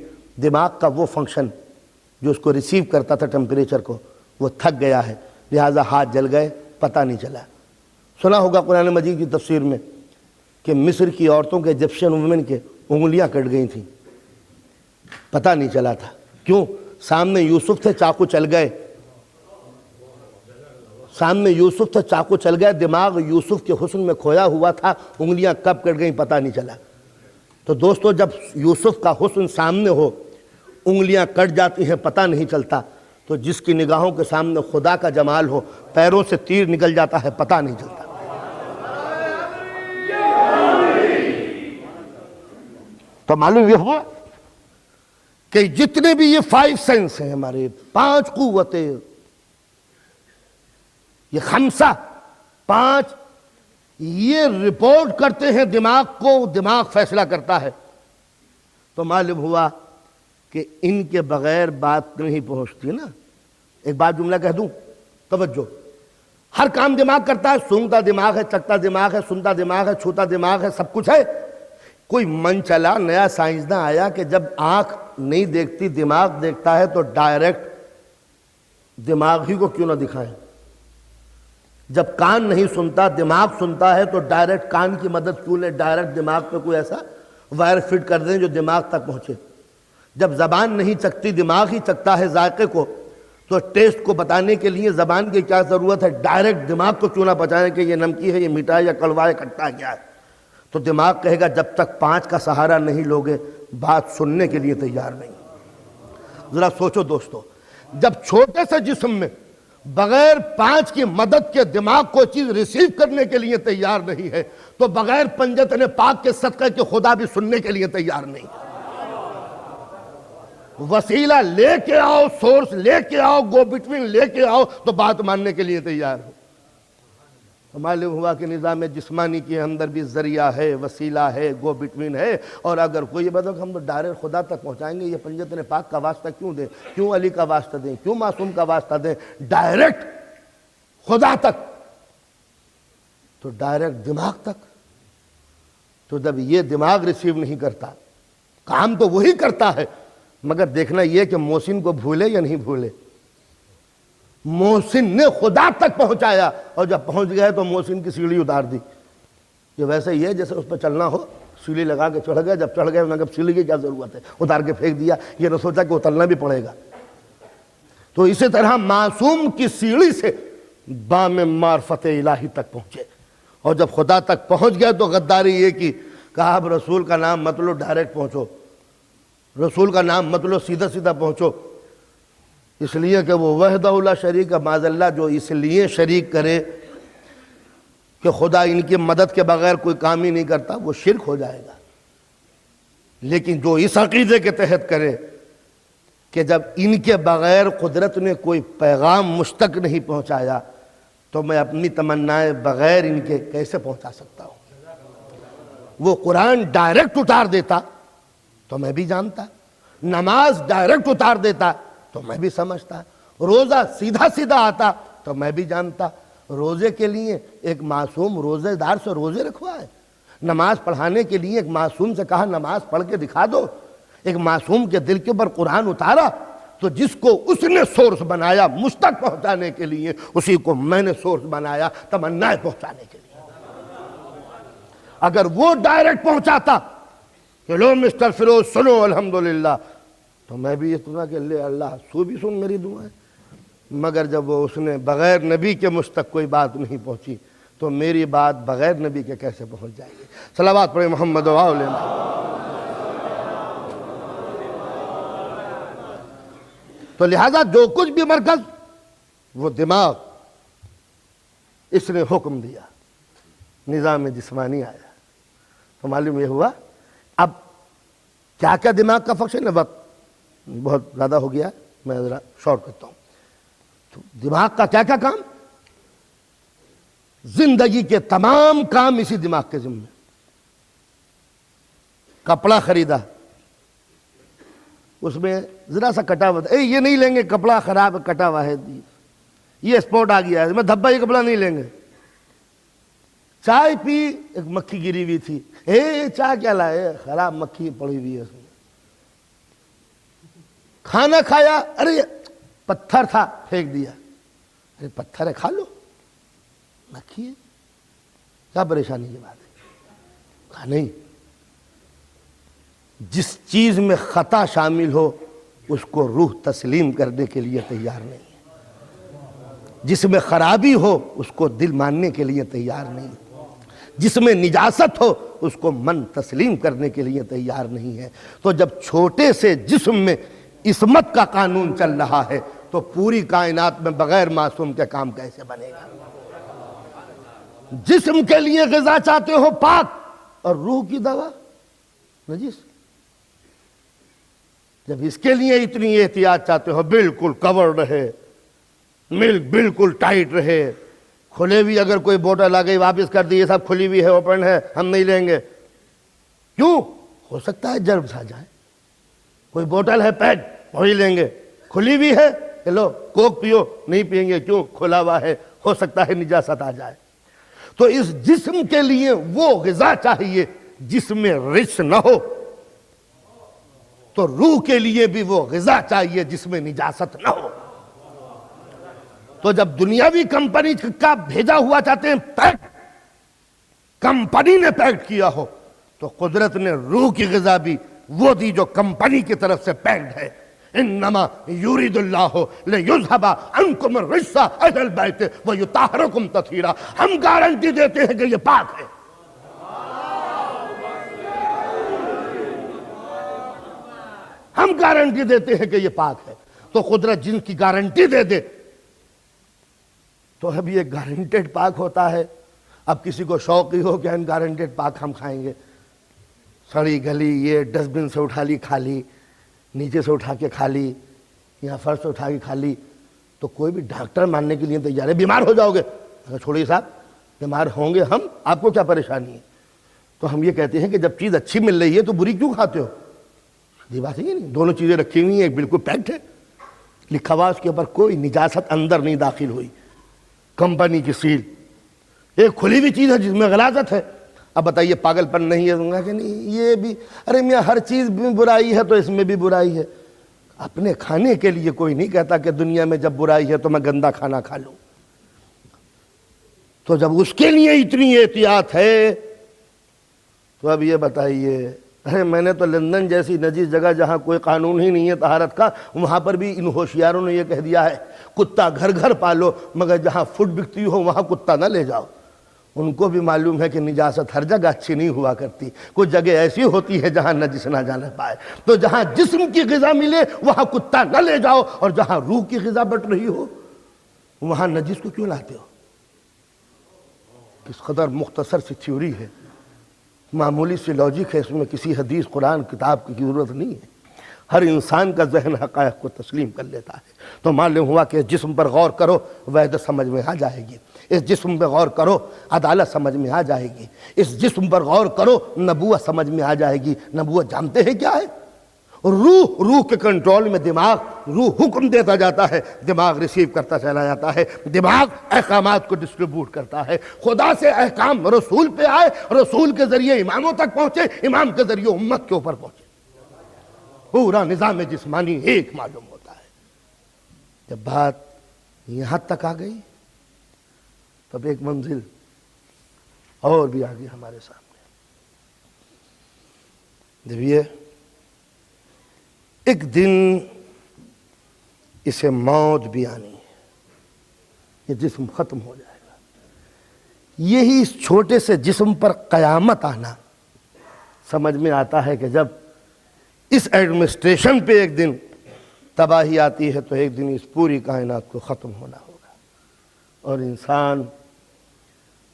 دماغ کا وہ فنکشن جو اس کو ریسیو کرتا تھا ٹیمپریچر کو، وہ تھک گیا ہے، لہٰذا ہاتھ جل گئے، پتہ نہیں چلا۔ سنا ہوگا قرآن مجید کی تفسیر میں کہ مصر کی عورتوں کے، ایجپشین وومن کے انگلیاں کٹ گئی تھیں، پتہ نہیں چلا تھا۔ کیوں؟ سامنے یوسف تھے، چاقو چل گئے، سامنے یوسف تھے، چاقو چل گئے، دماغ یوسف کے حسن میں کھویا ہوا تھا، انگلیاں کب کٹ گئیں پتہ نہیں چلا۔ تو دوستو، جب یوسف کا حسن سامنے ہو، انگلیاں کٹ جاتی ہیں، پتہ نہیں چلتا، تو جس کی نگاہوں کے سامنے خدا کا جمال ہو، پیروں سے تیر نکل جاتا ہے، پتہ نہیں چلتا۔ تو معلوم یہ ہوا کہ جتنے بھی یہ 5 سینس ہیں، ہمارے 5 قوتیں، یہ 5 یہ رپورٹ کرتے ہیں دماغ کو، دماغ فیصلہ کرتا ہے۔ تو معلوم ہوا کہ ان کے بغیر بات نہیں پہنچتی نا۔ ایک بات جملہ کہہ دوں، توجہ، ہر کام دماغ کرتا ہے، سونگتا دماغ ہے، چکتا دماغ ہے، سنتا دماغ ہے، چھوتا دماغ ہے، سب کچھ ہے۔ کوئی من چلا نیا سائنسداں آیا کہ جب آنکھ نہیں دیکھتی دماغ دیکھتا ہے تو ڈائریکٹ دماغ ہی کو کیوں نہ دکھائیں؟ جب کان نہیں سنتا دماغ سنتا ہے تو ڈائریکٹ کان کی مدد کیوں لیں؟ ڈائریکٹ دماغ پہ کوئی ایسا وائر فٹ کر دیں جو دماغ تک پہنچے۔ جب زبان نہیں چکھتی دماغ ہی چکھتا ہے ذائقے کو، تو ٹیسٹ کو بتانے کے لیے زبان کی کیا ضرورت ہے؟ ڈائریکٹ دماغ کو کیوں نہ بتائیں کہ یہ نمکی ہے، یہ میٹھا ہے، یا کڑوا ہے، کھٹا ہے، کیا ہے؟ تو دماغ کہے گا جب تک 5 کا سہارا نہیں لوگے بات سننے کے لیے تیار نہیں۔ ذرا سوچو دوستو، جب چھوٹے سے جسم میں بغیر 5 کی مدد کے دماغ کو چیز ریسیو کرنے کے لیے تیار نہیں ہے، تو بغیر پنجتن پاک کے صدقے کے خدا بھی سننے کے لیے تیار نہیں۔ وسیلہ لے کے آؤ، سورس لے کے آؤ، گو بٹوین لے کے آؤ، تو بات ماننے کے لیے تیار ہو۔ تو معلوم ہوا کہ نظام جسمانی کے اندر بھی ذریعہ ہے، وسیلہ ہے، گو بٹوین ہے۔ اور اگر کوئی یہ بتا کہ ہم تو ڈائریکٹ خدا تک پہنچائیں گے، یہ پنجتن پاک کا واسطہ کیوں دیں؟ کیوں علی کا واسطہ دیں؟ کیوں معصوم کا واسطہ دیں؟ ڈائریکٹ خدا تک، تو ڈائریکٹ دماغ تک۔ تو جب یہ دماغ ریسیو نہیں کرتا، کام تو وہی کرتا ہے، مگر دیکھنا یہ کہ محسن کو بھولے یا نہیں بھولے۔ محسن نے خدا تک پہنچایا، اور جب پہنچ گئے تو محسن کی سیڑھی اتار دی۔ یہ ویسے ہی ہے جیسے اس پہ چلنا ہو، سیڑھی لگا کے چڑھ گئے، جب چڑھ گئے انہیں سیڑھی کی کیا ضرورت ہے، اتار کے پھینک دیا، یہ نہ سوچا کہ اترنا بھی پڑے گا۔ تو اسی طرح معصوم کی سیڑھی سے بام معرفت الہی تک پہنچے، اور جب خدا تک پہنچ گئے تو غداری یہ کی، کہا اب رسول کا نام مت لو، ڈائریکٹ پہنچو، رسول کا نام مت لو، سیدھا سیدھا پہنچو۔ اس لیے کہ وہ وحدہ لا شریک، معاذ اللہ جو اس لیے شریک کرے کہ خدا ان کی مدد کے بغیر کوئی کام ہی نہیں کرتا، وہ شرک ہو جائے گا۔ لیکن جو اس عقیدے کے تحت کرے کہ جب ان کے بغیر قدرت نے کوئی پیغام مجھ تک نہیں پہنچایا، تو میں اپنی تمنائیں بغیر ان کے کیسے پہنچا سکتا ہوں؟ وہ قرآن ڈائریکٹ اتار دیتا تو میں بھی جانتا، نماز ڈائریکٹ اتار دیتا تو میں بھی سمجھتا، روزہ سیدھا سیدھا آتا تو میں بھی جانتا۔ روزے کے لیے ایک معصوم روزے دار سے روزے رکھوائے، نماز پڑھانے کے لیے ایک معصوم سے کہا نماز پڑھ کے دکھا دو، ایک معصوم کے دل کے اوپر قرآن اتارا، تو جس کو اس نے سورس بنایا مجھ تک پہنچانے کے لیے، اسی کو میں نے سورس بنایا تمنائیں پہنچانے کے لیے۔ اگر وہ ڈائریکٹ پہنچاتا کہ لو مسٹر فیروز سنو الحمدللہ، تو میں بھی یہ سنا کہ لے اللہ تو بھی سن میری دعائیں، مگر جب وہ اس نے بغیر نبی کے مجھ تک کوئی بات نہیں پہنچی تو میری بات بغیر نبی کے کیسے پہنچ جائے گی؟ صلوات پڑھیں محمد و آل محمد۔ تو لہذا جو کچھ بھی مرکز وہ دماغ، اس نے حکم دیا، نظام جسمانی آیا تو معلوم یہ ہوا اب کیا کیا دماغ کا فنکشن ہے۔ وقت بہت زیادہ ہو گیا، میں ذرا شارٹ کرتا ہوں۔ تو دماغ کا کیا کیا کام؟ زندگی کے تمام کام اسی دماغ کے ذمہ۔ کپڑا خریدا، اس میں ذرا سا کٹا ہوا تھا، یہ نہیں لیں گے کپڑا خراب کٹا ہوا ہے، یہ اسپاٹ آ گیا ہے، میں دھبا یہ کپڑا نہیں لیں گے۔ چائے پی، ایک مکھی گری ہوئی تھی، چائے کیا لائے، خراب مکھی پڑی ہوئی ہے اس میں۔ کھانا کھایا، ارے پتھر تھا پھینک دیا، ارے پتھر ہے کھا لو، مکھی ہے، کیا پریشانی کی بات ہے؟ کہا نہیں، جس چیز میں خطا شامل ہو اس کو روح تسلیم کرنے کے لیے تیار نہیں ہے، جس میں خرابی ہو اس کو دل ماننے کے لیے تیار نہیں ہے، جس میں نجاست ہو اس کو من تسلیم کرنے کے لیے تیار نہیں ہے۔ تو جب چھوٹے سے جسم میں عصمت کا قانون چل رہا ہے تو پوری کائنات میں بغیر معصوم کے کام کیسے بنے گا؟ جسم کے لیے غذا چاہتے ہو پاک، اور روح کی دوا نجس۔ جب اس کے لیے اتنی احتیاط چاہتے ہو، بالکل کور رہے، ملک بالکل ٹائٹ رہے، کھلے بھی اگر کوئی بوٹل آ گئی واپس کر دی، یہ سب کھلی بھی ہے، اوپن ہے، ہم نہیں لیں گے۔ کیوں؟ ہو سکتا ہے جرمز آ جائے۔ کوئی بوٹل ہے پیک، وہی لیں گے، کھلی بھی ہے، چلو کوک پیو، نہیں پئیں گے، کیوں؟ کھلا ہوا ہے، ہو سکتا ہے نجاست آ جائے۔ تو اس جسم کے لیے وہ غذا چاہیے جس میں رچ نہ ہو، تو روح کے لیے بھی وہ غذا چاہیے جس میں نجاست نہ ہو۔ تو جب دنیاوی کمپنی کا بھیجا ہوا چاہتے ہیں پیک، کمپنی نے پیک کیا ہو، تو قدرت نے روح کی غذا بھی وہ دی جو کمپنی کی طرف سے پیکڈ ہے۔ انما یرید اللہ لیذھب عنکم الرجس اہل البیت ویطہرکم تطہیرا۔ ہم گارنٹی دیتے ہیں کہ یہ پاک ہے۔ ہم گارنٹی دیتے ہیں کہ یہ پاک ہے۔ تو قدرت جن کی گارنٹی دے دے تو اب یہ گارنٹیڈ پاک ہوتا ہے۔ اب کسی کو شوق ہی ہو کہ ان گارنٹیڈ پاک ہم کھائیں گے، سڑی گلی یہ ڈسٹ بن سے اٹھا لی کھا لی، نیچے سے اٹھا کے کھا لی، یہاں فرش سے اٹھا کے کھا لی، تو کوئی بھی ڈاکٹر ماننے کے لیے تیار ہے۔ بیمار ہو جاؤ گے، چھوڑیے صاحب، بیمار ہوں گے ہم، آپ کو کیا پریشانی ہے؟ تو ہم یہ کہتے ہیں کہ جب چیز اچھی مل رہی ہے تو بری کیوں کھاتے ہو؟ یہ بات ہے نہیں، دونوں چیزیں رکھی ہوئی ہیں، ایک بالکل پیکڈ ہے، لکھا ہوا اس کے اوپر کوئی نجاست اندر نہیں داخل ہوئی، کمپنی کی سیل۔ ایک کھلی ہوئی چیز ہے جس میں غلاظت ہے۔ اب بتائیے پاگل پن نہیں ہے کہ نہیں؟ یہ بھی، ارے میاں ہر چیز میں برائی ہے تو اس میں بھی برائی ہے۔ اپنے کھانے کے لیے کوئی نہیں کہتا کہ دنیا میں جب برائی ہے تو میں گندا کھانا کھا لوں۔ تو جب اس کے لیے اتنی احتیاط ہے تو اب یہ بتائیے، ارے میں نے تو لندن جیسی نجیس جگہ جہاں کوئی قانون ہی نہیں ہے طہارت کا، وہاں پر بھی ان ہوشیاروں نے یہ کہہ دیا ہے کتا گھر گھر پالو، مگر جہاں فوڈ بکتی ہو وہاں کتا نہ لے جاؤ۔ ان کو بھی معلوم ہے کہ نجاست ہر جگہ اچھی نہیں ہوا کرتی، کچھ جگہ ایسی ہوتی ہے جہاں نجس نہ جانے پائے۔ تو جہاں جسم کی غذا ملے وہاں کتا نہ لے جاؤ، اور جہاں روح کی غذا بٹ رہی ہو وہاں نجس کو کیوں لاتے ہو؟ کس قدر مختصر سی تھیوری ہے، معمولی سی لاجک ہے، اس میں کسی حدیث قرآن کتاب کی ضرورت نہیں ہے۔ ہر انسان کا ذہن حقائق کو تسلیم کر لیتا ہے۔ تو معلوم ہوا کہ اس جسم پر غور کرو، وحدت سمجھ میں آ جائے گی۔ اس جسم پر غور کرو، عدالت سمجھ میں آ جائے گی۔ اس جسم پر غور کرو، نبوت سمجھ میں آ جائے گی۔ نبوت جانتے ہیں کیا ہے؟ روح کے کنٹرول میں دماغ، روح حکم دیتا جاتا ہے، دماغ ریسیو کرتا چلا جاتا ہے، دماغ احکامات کو ڈسٹریبیوٹ کرتا ہے۔ خدا سے احکام رسول پہ آئے، رسول کے ذریعے اماموں تک پہنچے، امام کے ذریعے امت کے اوپر پہنچے، پورا نظام جسمانی ایک معلوم ہوتا ہے۔ جب بات یہاں تک آ گئی تب ایک منزل اور بھی آگے ہمارے سامنے۔ جب یہ ایک دن اسے موت بھی آنی ہے، یہ جسم ختم ہو جائے گا۔ یہی اس چھوٹے سے جسم پر قیامت آنا سمجھ میں آتا ہے کہ جب اس ایڈمنسٹریشن پہ ایک دن تباہی آتی ہے تو ایک دن اس پوری کائنات کو ختم ہونا ہوگا، اور انسان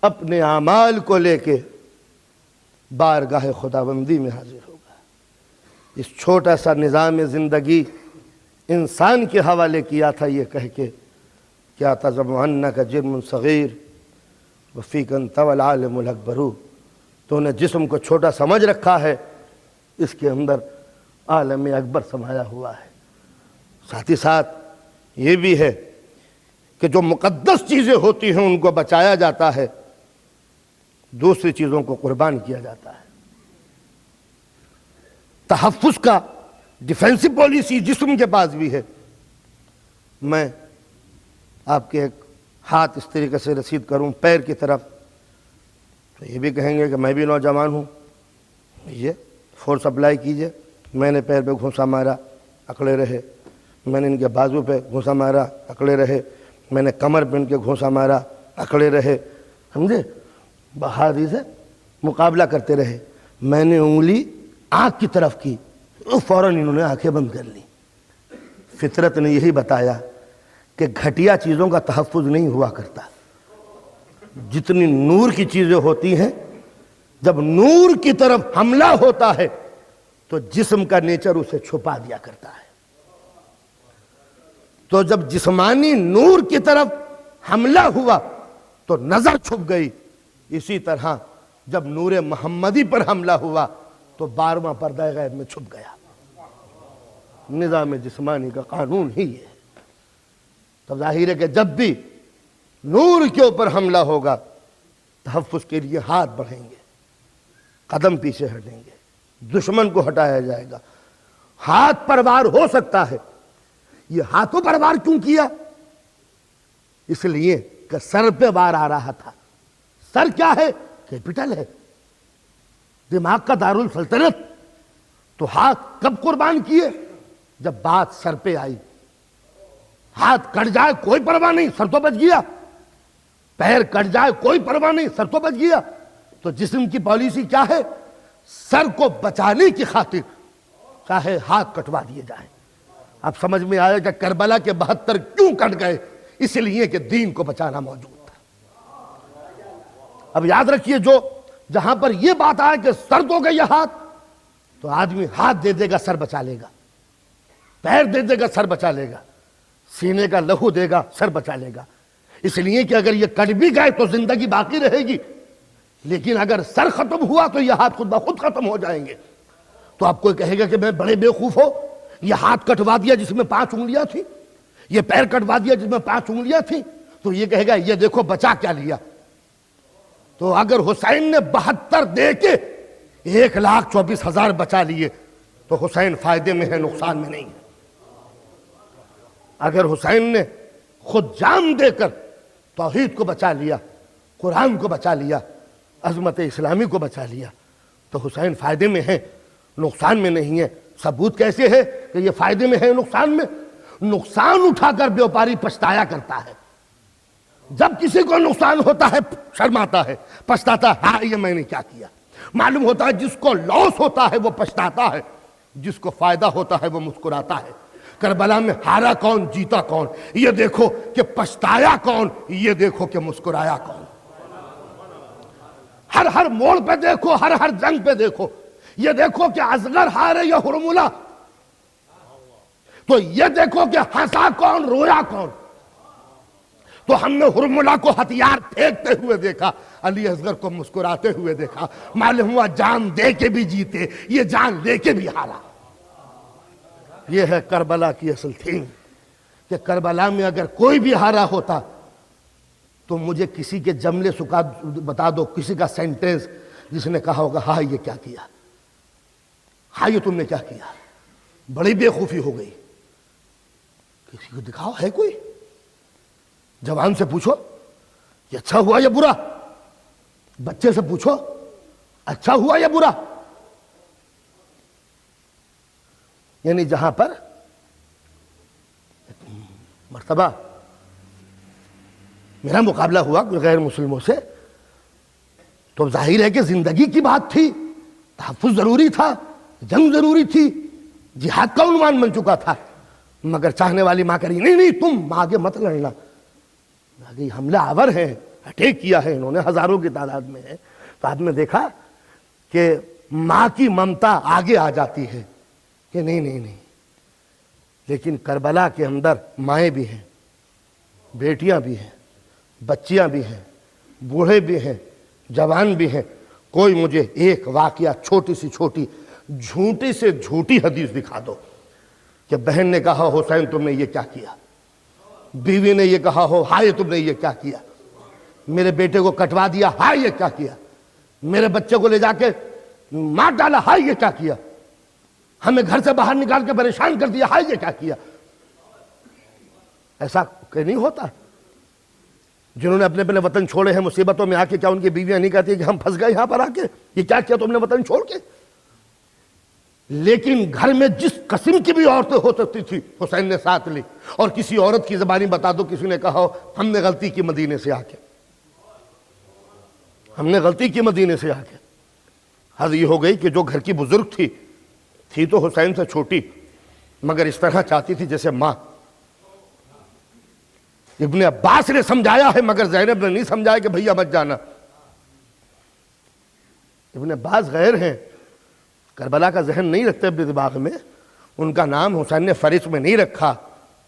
اپنے اعمال کو لے کے بارگاہ خداوندی میں حاضر ہوگا۔ اس چھوٹا سا نظام زندگی انسان کے حوالے کیا تھا یہ کہہ کے کیا تزعم انک جرم صغیر وفیک انت والعالم الاکبر، تو نے جسم کو چھوٹا سمجھ رکھا ہے، اس کے اندر عالم اکبر سمایا ہوا ہے۔ ساتھ ہی ساتھ یہ بھی ہے کہ جو مقدس چیزیں ہوتی ہیں ان کو بچایا جاتا ہے، دوسری چیزوں کو قربان کیا جاتا ہے۔ تحفظ کا ڈیفینسو پالیسی جسم کے پاس بھی ہے۔ میں آپ کے ایک ہاتھ اس طریقے سے رسید کروں پیر کی طرف تو یہ بھی کہیں گے کہ میں بھی نوجوان ہوں، یہ فورس اپلائی کیجئے۔ میں نے پیر پہ گھونسا مارا، اکڑے رہے، میں نے ان کے بازو پہ گھونسا مارا، اکڑے رہے، میں نے کمر پہ ان کے گھونسا مارا، اکڑے رہے، سمجھے؟ بہادری سے مقابلہ کرتے رہے۔ میں نے انگلی آنکھ کی طرف کی، فوراً انہوں نے آنکھیں بند کر لی۔ فطرت نے یہی بتایا کہ گھٹیا چیزوں کا تحفظ نہیں ہوا کرتا۔ جتنی نور کی چیزیں ہوتی ہیں، جب نور کی طرف حملہ ہوتا ہے تو جسم کا نیچر اسے چھپا دیا کرتا ہے۔ تو جب جسمانی نور کی طرف حملہ ہوا تو نظر چھپ گئی، اسی طرح جب نور محمدی پر حملہ ہوا تو 12واں پردہ غیب میں چھپ گیا۔ نظام جسمانی کا قانون ہی یہ ہے۔ تو ظاہر ہے کہ جب بھی نور کے اوپر حملہ ہوگا تحفظ کے لیے ہاتھ بڑھیں گے، قدم پیچھے ہٹیں گے، دشمن کو ہٹایا جائے گا۔ ہاتھ پر وار ہو سکتا ہے، یہ ہاتھوں پر وار کیوں کیا؟ اس لیے کہ سر پہ وار آ رہا تھا۔ سر کیا ہے؟ کیپٹل ہے، دماغ کا دارالسلطنت۔ تو ہاتھ کب قربان کیے؟ جب بات سر پہ آئی۔ ہاتھ کٹ جائے کوئی پرواہ نہیں، سر تو بچ گیا۔ پیر کٹ جائے کوئی پرواہ نہیں، سر تو بچ گیا۔ تو جسم کی پالیسی کیا ہے؟ سر کو بچانے کی خاطر چاہے ہاتھ کٹوا دیے جائیں۔ اب سمجھ میں آیا کہ کربلا کے 72 کیوں کٹ گئے؟ اس لیے کہ دین کو بچانا موجود تھا۔ اب یاد رکھیے، جہاں پر یہ بات آئے کہ سر دو گے یہ ہاتھ، تو آدمی ہاتھ دے دے گا سر بچا لے گا، پیر دے دے گا سر بچا لے گا، سینے کا لہو دے گا سر بچا لے گا۔ اس لیے کہ اگر یہ کٹ بھی گئے تو زندگی باقی رہے گی، لیکن اگر سر ختم ہوا تو یہ ہاتھ خود بخود ختم ہو جائیں گے۔ تو آپ کوئی کہے گا کہ میں بڑے بیوقوف ہو، یہ ہاتھ کٹوا دیا جس میں 5 انگلیاں تھیں، یہ پیر کٹوا دیا جس میں 5 انگلیاں تھیں، تو یہ کہے گا یہ دیکھو بچا کیا لیا۔ تو اگر حسین نے 72 دے کے 1,24,000 بچا لیے تو حسین فائدے میں ہے، نقصان میں نہیں ہے۔ اگر حسین نے خود جان دے کر توحید کو بچا لیا، قرآن کو بچا لیا، عظمت اسلامی کو بچا لیا، تو حسین فائدے میں ہے، نقصان میں نہیں ہے۔ ثبوت کیسے ہے کہ یہ فائدے میں ہے نقصان میں؟ نقصان اٹھا کر بیوپاری پچھتایا کرتا ہے۔ جب کسی کو نقصان ہوتا ہے شرماتا ہے، پچھتاتا ہے، ہاں یہ میں نے کیا کیا۔ معلوم ہوتا ہے جس کو لاس ہوتا ہے وہ پچھتاتا ہے، جس کو فائدہ ہوتا ہے وہ مسکراتا ہے۔ کربلا میں ہارا کون، جیتا کون؟ یہ دیکھو کہ پچھتایا کون، یہ دیکھو کہ مسکرایا کون۔ ہر موڑ پہ دیکھو، ہر جنگ پہ دیکھو، یہ دیکھو کہ اصغر ہارے یا ہرملہ، تو یہ دیکھو کہ ہنسا کون، رویا کون۔ تو ہم نے ہرملہ کو ہتھیار پھینکتے ہوئے دیکھا، علی اصغر کو مسکراتے ہوئے دیکھا۔ معلوم ہوا جان دے کے بھی جیتے، یہ جان لے کے بھی ہارا۔ یہ ہے کربلا کی اصل تھیم، کہ کربلا میں اگر کوئی بھی ہارا ہوتا تو مجھے کسی کے جملے بتا دو، کسی کا سینٹنس جس نے کہا ہوگا ہاں یہ کیا کیا، ہاں یہ تم نے کیا کیا۔ بڑی بے خوفی ہو گئی۔ کسی کو دکھاؤ ہے کوئی؟ جوان سے پوچھو یہ اچھا ہوا یا برا، بچے سے پوچھو اچھا ہوا یا برا۔ یعنی جہاں پر مرتبہ میرا مقابلہ ہوا کوئی غیر مسلموں سے تو ظاہر ہے کہ زندگی کی بات تھی، تحفظ ضروری تھا، جنگ ضروری تھی، جہاد کا عنوان بن چکا تھا، مگر چاہنے والی ماں کری نہیں تم آگے مت لڑنا، آگے حملہ آور ہے، اٹیک کیا ہے انہوں نے، ہزاروں کی تعداد میں ہے۔ تو آپ نے دیکھا کہ ماں کی ممتا آگے آ جاتی ہے کہ نہیں، لیکن کربلا کے اندر مائیں بھی ہیں، بیٹیاں بھی ہیں، بچیاں بھی ہیں، بوڑھے بھی ہیں، جوان بھی ہیں۔ کوئی مجھے ایک واقعہ چھوٹی سے چھوٹی جھوٹی سے جھوٹی حدیث دکھا دو کہ بہن نے کہا حسین تم نے یہ کیا کیا، بیوی نے یہ کہا ہو ہائے تم نے یہ کیا کیا، میرے بیٹے کو کٹوا دیا ہائے یہ کیا کیا، میرے بچے کو لے جا کے مار ڈالا ہائے یہ کیا کیا، ہمیں گھر سے باہر نکال کے پریشان کر دیا ہائے یہ کیا کیا۔ ایسا کہ نہیں ہوتا؟ جنہوں نے اپنے اپنے وطن چھوڑے ہیں مصیبتوں میں آ کے، کیا ان کی بیویاں نہیں کہتی کہ ہم پھنس گئے یہاں پر آ کے، یہ کیا کیا تم نے وطن چھوڑ کے؟ لیکن گھر میں جس قسم کی بھی عورتیں ہو سکتی تھی حسین نے ساتھ لی، اور کسی عورت کی زبانی بتا دو کسی نے کہا ہو ہم نے غلطی کی مدینے سے آ کے، ہم نے غلطی کی مدینے سے آ کے۔ حد یہ ہو گئی کہ جو گھر کی بزرگ تھی تو حسین سے چھوٹی، مگر اس طرح چاہتی تھی جیسے ماں۔ ابن عباس نے سمجھایا ہے مگر زینب نے نہیں سمجھایا کہ بھیا مت جانا۔ ابن عباس غیر ہیں، کربلا کا ذہن نہیں رکھتے اپنے دماغ میں، ان کا نام حسین نے فہرست میں نہیں رکھا،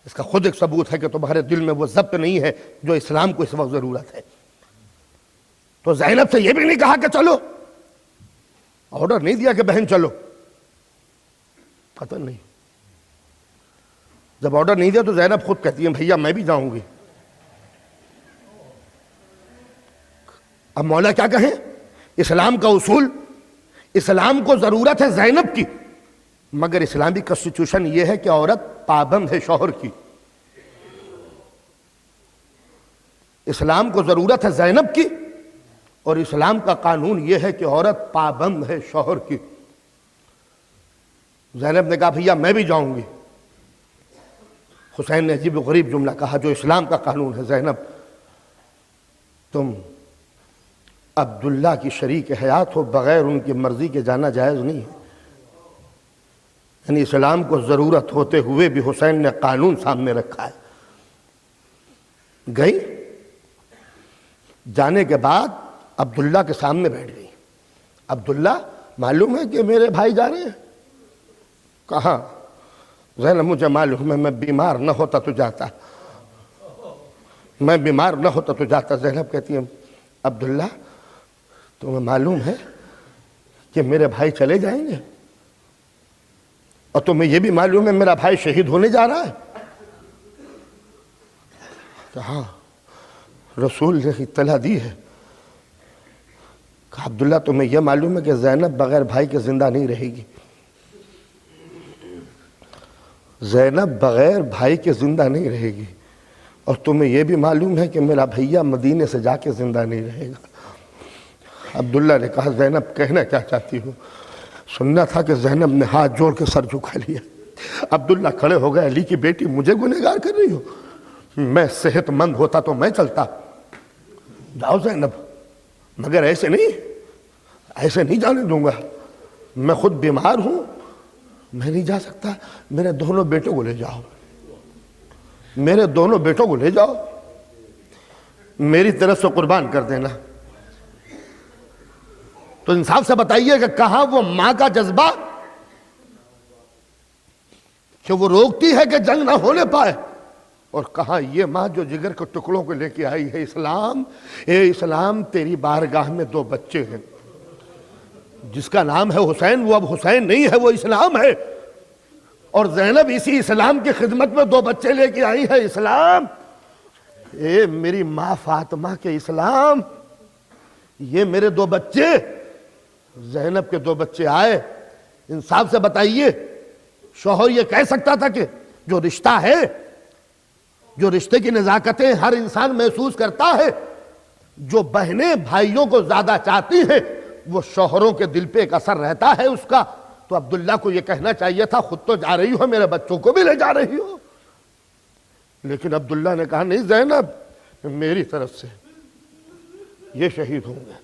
اس کا خود ایک ثبوت ہے کہ تمہارے دل میں وہ ضبط نہیں ہے جو اسلام کو اس وقت ضرورت ہے۔ تو زینب سے یہ بھی نہیں کہا کہ چلو، آرڈر نہیں دیا کہ بہن چلو، پتہ نہیں، جب آرڈر نہیں دیا تو زینب خود کہتی ہے بھیا میں بھی جاؤں گی۔ اب مولا کیا کہیں، اسلام کا اصول، اسلام کو ضرورت ہے زینب کی، مگر اسلامی کنسٹیٹیوشن یہ ہے کہ عورت پابند ہے شوہر کی۔ اسلام کو ضرورت ہے زینب کی، اور اسلام کا قانون یہ ہے کہ عورت پابند ہے شوہر کی۔ زینب نے کہا بھیا میں بھی جاؤں گی۔ حسین نے عجیب و غریب جملہ کہا جو اسلام کا قانون ہے، زینب تم عبداللہ کی شریک حیات ہو، بغیر ان کی مرضی کے جانا جائز نہیں ہے۔ یعنی اسلام کو ضرورت ہوتے ہوئے بھی حسین نے قانون سامنے رکھا ہے۔ گئی، جانے کے بعد عبداللہ کے سامنے بیٹھ گئی۔ عبداللہ معلوم ہے کہ میرے بھائی جا رہے ہیں؟ کہاں؟ زینب مجھے معلوم ہے، میں بیمار نہ ہوتا تو جاتا، میں بیمار نہ ہوتا تو جاتا۔ زینب کہتی ہے عبداللہ تمہیں معلوم ہے کہ میرے بھائی چلے جائیں گے، اور تمہیں یہ بھی معلوم ہے میرا بھائی شہید ہونے جا رہا ہے؟ کہ ہاں رسول نے اطلاع دی ہے۔ کہ عبداللہ تمہیں یہ معلوم ہے کہ زینب بغیر بھائی کے زندہ نہیں رہے گی، زینب بغیر بھائی کے زندہ نہیں رہے گی، اور تمہیں یہ بھی معلوم ہے کہ میرا بھیا مدینے سے جا کے زندہ نہیں رہے گا۔ عبداللہ نے کہا زینب کہنا کیا چاہتی ہو؟ سننا تھا کہ زینب نے ہاتھ جوڑ کے سر جھکا لیا۔ عبداللہ کھڑے ہو گئے، علی کی بیٹی مجھے گنہگار کر رہی ہو؟ میں صحت مند ہوتا تو میں چلتا۔ جاؤ زینب، مگر ایسے نہیں جانے دوں گا، میں خود بیمار ہوں، میں نہیں جا سکتا، میرے دونوں بیٹوں کو لے جاؤ، میرے دونوں بیٹوں کو لے جاؤ، میری طرف سے قربان کر دینا۔ تو انصاف سے بتائیے کہ کہاں وہ ماں کا جذبہ کہ وہ روکتی ہے کہ جنگ نہ ہونے پائے، اور کہاں یہ ماں جو جگر کے ٹکڑوں کو لے کے آئی ہے۔ اسلام، اے اسلام تیری بارگاہ میں دو بچے ہیں، جس کا نام ہے حسین وہ اب حسین نہیں ہے، وہ اسلام ہے، اور زینب اسی اسلام کی خدمت میں دو بچے لے کے آئی ہے۔ اسلام، اے میری ماں فاطمہ کے اسلام، یہ میرے دو بچے، زینب کے دو بچے آئے۔ انصاف سے بتائیے شوہر یہ کہہ سکتا تھا کہ جو رشتہ ہے، جو رشتے کی نزاکتیں ہر انسان محسوس کرتا ہے، جو بہنیں بھائیوں کو زیادہ چاہتی ہیں، وہ شوہروں کے دل پہ ایک اثر رہتا ہے اس کا تو عبداللہ کو یہ کہنا چاہیے تھا خود تو جا رہی ہو میرے بچوں کو بھی لے جا رہی ہو، لیکن عبداللہ نے کہا نہیں زینب میری طرف سے یہ شہید ہوں گے۔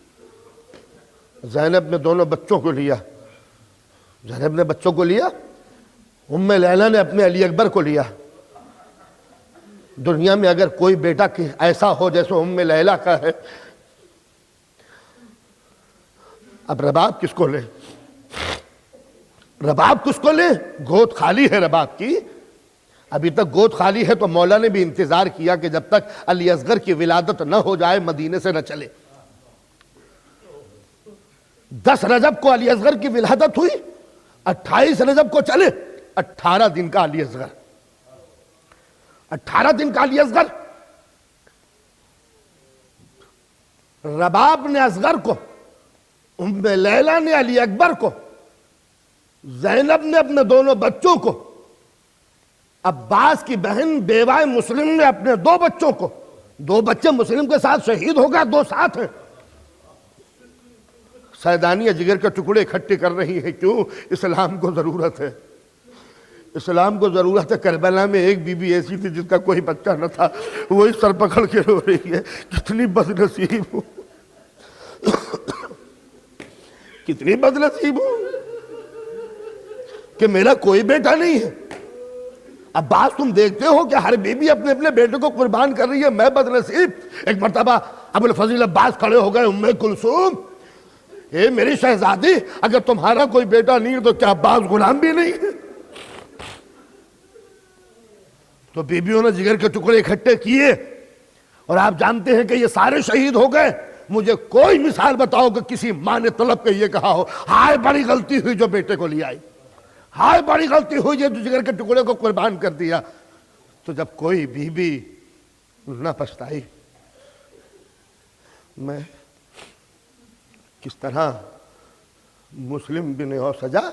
زینب نے دونوں بچوں کو لیا، زینب نے بچوں کو لیا، ام لیلہ نے اپنے علی اکبر کو لیا۔ دنیا میں اگر کوئی بیٹا ایسا ہو جیسے ام لیلہ کا ہے، اب رباب کس کو لے؟ رباب کس کو لے؟ گود خالی ہے رباب کی، ابھی تک گود خالی ہے، تو مولا نے بھی انتظار کیا کہ جب تک علی اصغر کی ولادت نہ ہو جائے مدینے سے نہ چلے۔ 10 رجب کو علی اصغر کی ولادت ہوئی، 28 رجب کو چلے، 18 دن کا علی اصغر، 18 دن کا علی اصغر۔ رباب نے اصغر کو، ام لیلہ نے علی اکبر کو، زینب نے اپنے دونوں بچوں کو، عباس کی بہن بیوہ مسلم نے اپنے 2 بچوں کو، 2 بچے مسلم کے ساتھ شہید ہو گئے، 2 ساتھ ہیں۔ سیدانیہ جگر کے ٹکڑے اکٹھے کر رہی ہیں، کیوں؟ اسلام کو ضرورت ہے، اسلام کو ضرورت ہے۔ کربلا میں ایک بی بی ایسی تھی جس کا کوئی بچہ نہ تھا، وہی سر پکڑ کے رو رہی ہے، کتنی بد نصیب ہوں، کتنی بد نصیب ہوں کہ میرا کوئی بیٹا نہیں ہے۔ عباس تم دیکھتے ہو کہ ہر بیوی اپنے اپنے بیٹے کو قربان کر رہی ہے، میں بد نصیب۔ ایک مرتبہ ابو الفضل عباس کھڑے ہو گئے، ام کلثوم اے میری شہزادی، اگر تمہارا کوئی بیٹا نہیں ہے تو کیا عباس غلام بھی نہیں ہے؟ تو بیویوں نے جگر کے ٹکڑے اکٹھے کیے، اور آپ جانتے ہیں کہ یہ سارے شہید ہو گئے۔ مجھے کوئی مثال بتاؤ کہ کسی ماں نے طلب کے یہ کہا ہو ہائے بڑی غلطی ہوئی جو بیٹے کو لے آئی، ہائے بڑی غلطی ہوئی جو جگر کے ٹکڑے کو قربان کر دیا۔ تو جب کوئی بیوی نہ پچھتائی، میں کس طرح مسلم بن اوسجہ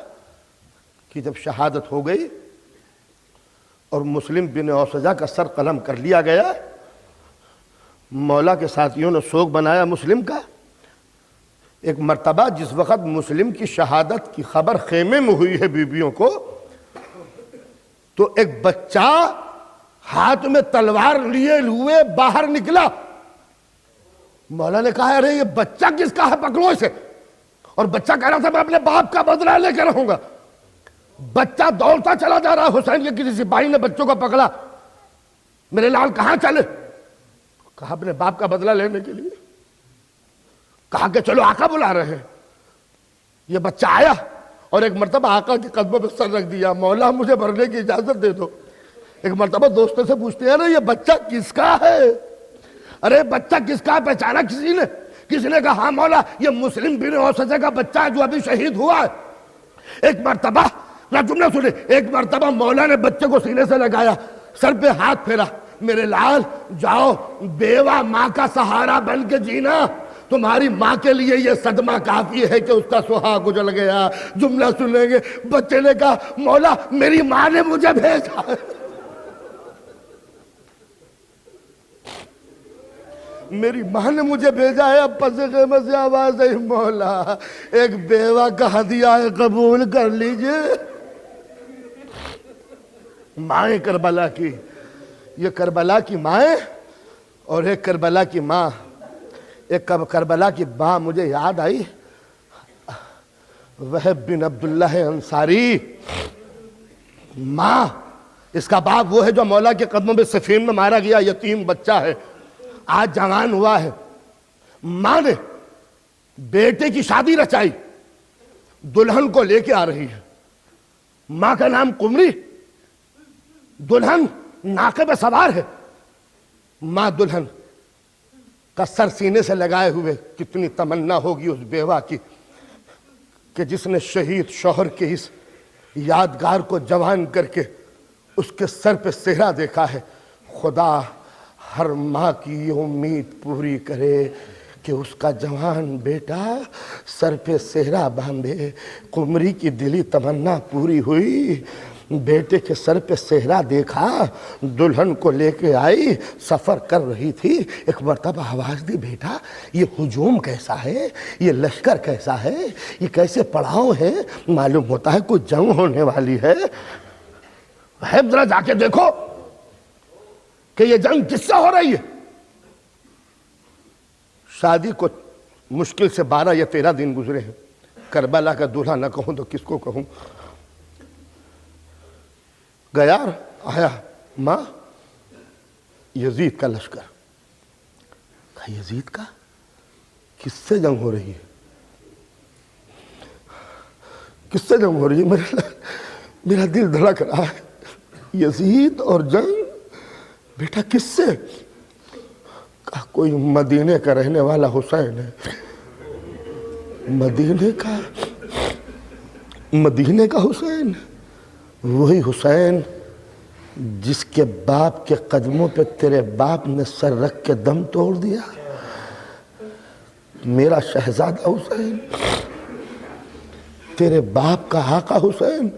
کی جب شہادت ہو گئی اور مسلم بن اوسجہ کا سر قلم کر لیا گیا، مولا کے ساتھیوں نے سوگ بنایا مسلم کا۔ ایک مرتبہ جس وقت مسلم کی شہادت کی خبر خیمے میں ہوئی ہے بیویوں کو، تو ایک بچہ ہاتھ میں تلوار لیے ہوئے باہر نکلا۔ مولا نے کہا ارے یہ بچہ کس کا ہے، پکڑو اسے۔ اور بچہ کہہ رہا تھا میں اپنے باپ کا بدلہ لے کے رہوں گا۔ بچہ دوڑتا چلا جا رہا، حسین کے کسی سپاہی نے بچوں کو پکڑا، میرے لال کہاں چلے؟ کہا اپنے باپ کا بدلہ لینے کے لیے۔ کہا کہ چلو آقا بلا رہے ہیں۔ یہ بچہ آیا اور ایک مرتبہ آقا کے قدموں پہ سر رکھ دیا، مولا مجھے مرنے کی اجازت دے دو۔ ایک مرتبہ دوستوں سے پوچھتے ہیں نا یہ بچہ کس کا ہے؟ ارے بچہ کس کا ہے پہچانا کسی نے؟ کسی نے کہا ہاں مولا یہ مسلم بن اوسجہ کا بچہ ہے جو ابھی شہید ہوا ہے۔ ایک مرتبہ جملہ سنے، ایک مرتبہ مولا نے بچے کو سینے سے لگایا، سر پہ ہاتھ پھیرا، میرے لال جاؤ بیوہ ماں کا سہارا بن کے جینا، تمہاری ماں کے لیے یہ صدمہ کافی ہے کہ اس کا سہاگ اجڑ گیا۔ جملہ سنیں گے، بچے نے کہا مولا میری ماں نے مجھے بھیجا ہے، میری ماں نے مجھے بھیجا ہے۔ اب پس خیمے سے آواز آئی مولا ایک بیوہ کا ہدیہ قبول کر لیجئے۔ مائیں کربلا کی، یہ کربلا کی مائیں اور ایک کربلا کی ماں، ایک کربلا کی ماں مجھے یاد آئی، وہب بن عبداللہ انصاری ماں، اس کا باپ وہ ہے جو مولا کے قدموں میں صفین میں مارا گیا، یتیم بچہ ہے، آج جوان ہوا ہے۔ ماں نے بیٹے کی شادی رچائی، دلہن کو لے کے آ رہی ہے، ماں کا نام قمری، دلہن ناقے پہ سوار ہے۔ ماں دلہن کا سر سینے سے لگائے ہوئے، کتنی تمنا ہوگی اس بیوہ کی کہ جس نے شہید شوہر کے اس یادگار کو جوان کر کے اس کے سر پہ صحرا دیکھا ہے۔ خدا ہر ماں کی یہ امید پوری کرے کہ اس کا جوان بیٹا سر پہ صحرا باندھے۔ قمری کی دلی تمنا پوری ہوئی، بیٹے کے سر پہ صحرا دیکھا، دلہن کو لے کے آئی، سفر کر رہی تھی، ایک مرتبہ آواز دی، بیٹا یہ ہجوم کیسا ہے، یہ لشکر کیسا ہے، یہ کیسے پڑاؤ ہے، معلوم ہوتا ہے کوئی جنگ ہونے والی ہے۔ وہب ذرا جا کے دیکھو کہ یہ جنگ کس سے ہو رہی ہے۔ شادی کو مشکل سے 12 یا 13 دن گزرے ہیں، کربلا کا دولہا نہ کہوں تو کس کو کہوں۔ گیا آیا، ماں یزید کا لشکر۔ کہا یزید کا؟ کس سے جنگ ہو رہی ہے؟ کس سے جنگ ہو رہی ہے؟ میرا دل دھڑک رہا ہے، یزید اور جنگ، بیٹا کس سے؟ کہا کوئی مدینے کا رہنے والا حسین ہے۔ مدینے کا حسین، وہی حسین جس کے باپ کے قدموں پہ تیرے باپ نے سر رکھ کے دم توڑ دیا، میرا شہزادہ حسین، تیرے باپ کا آقا حسین۔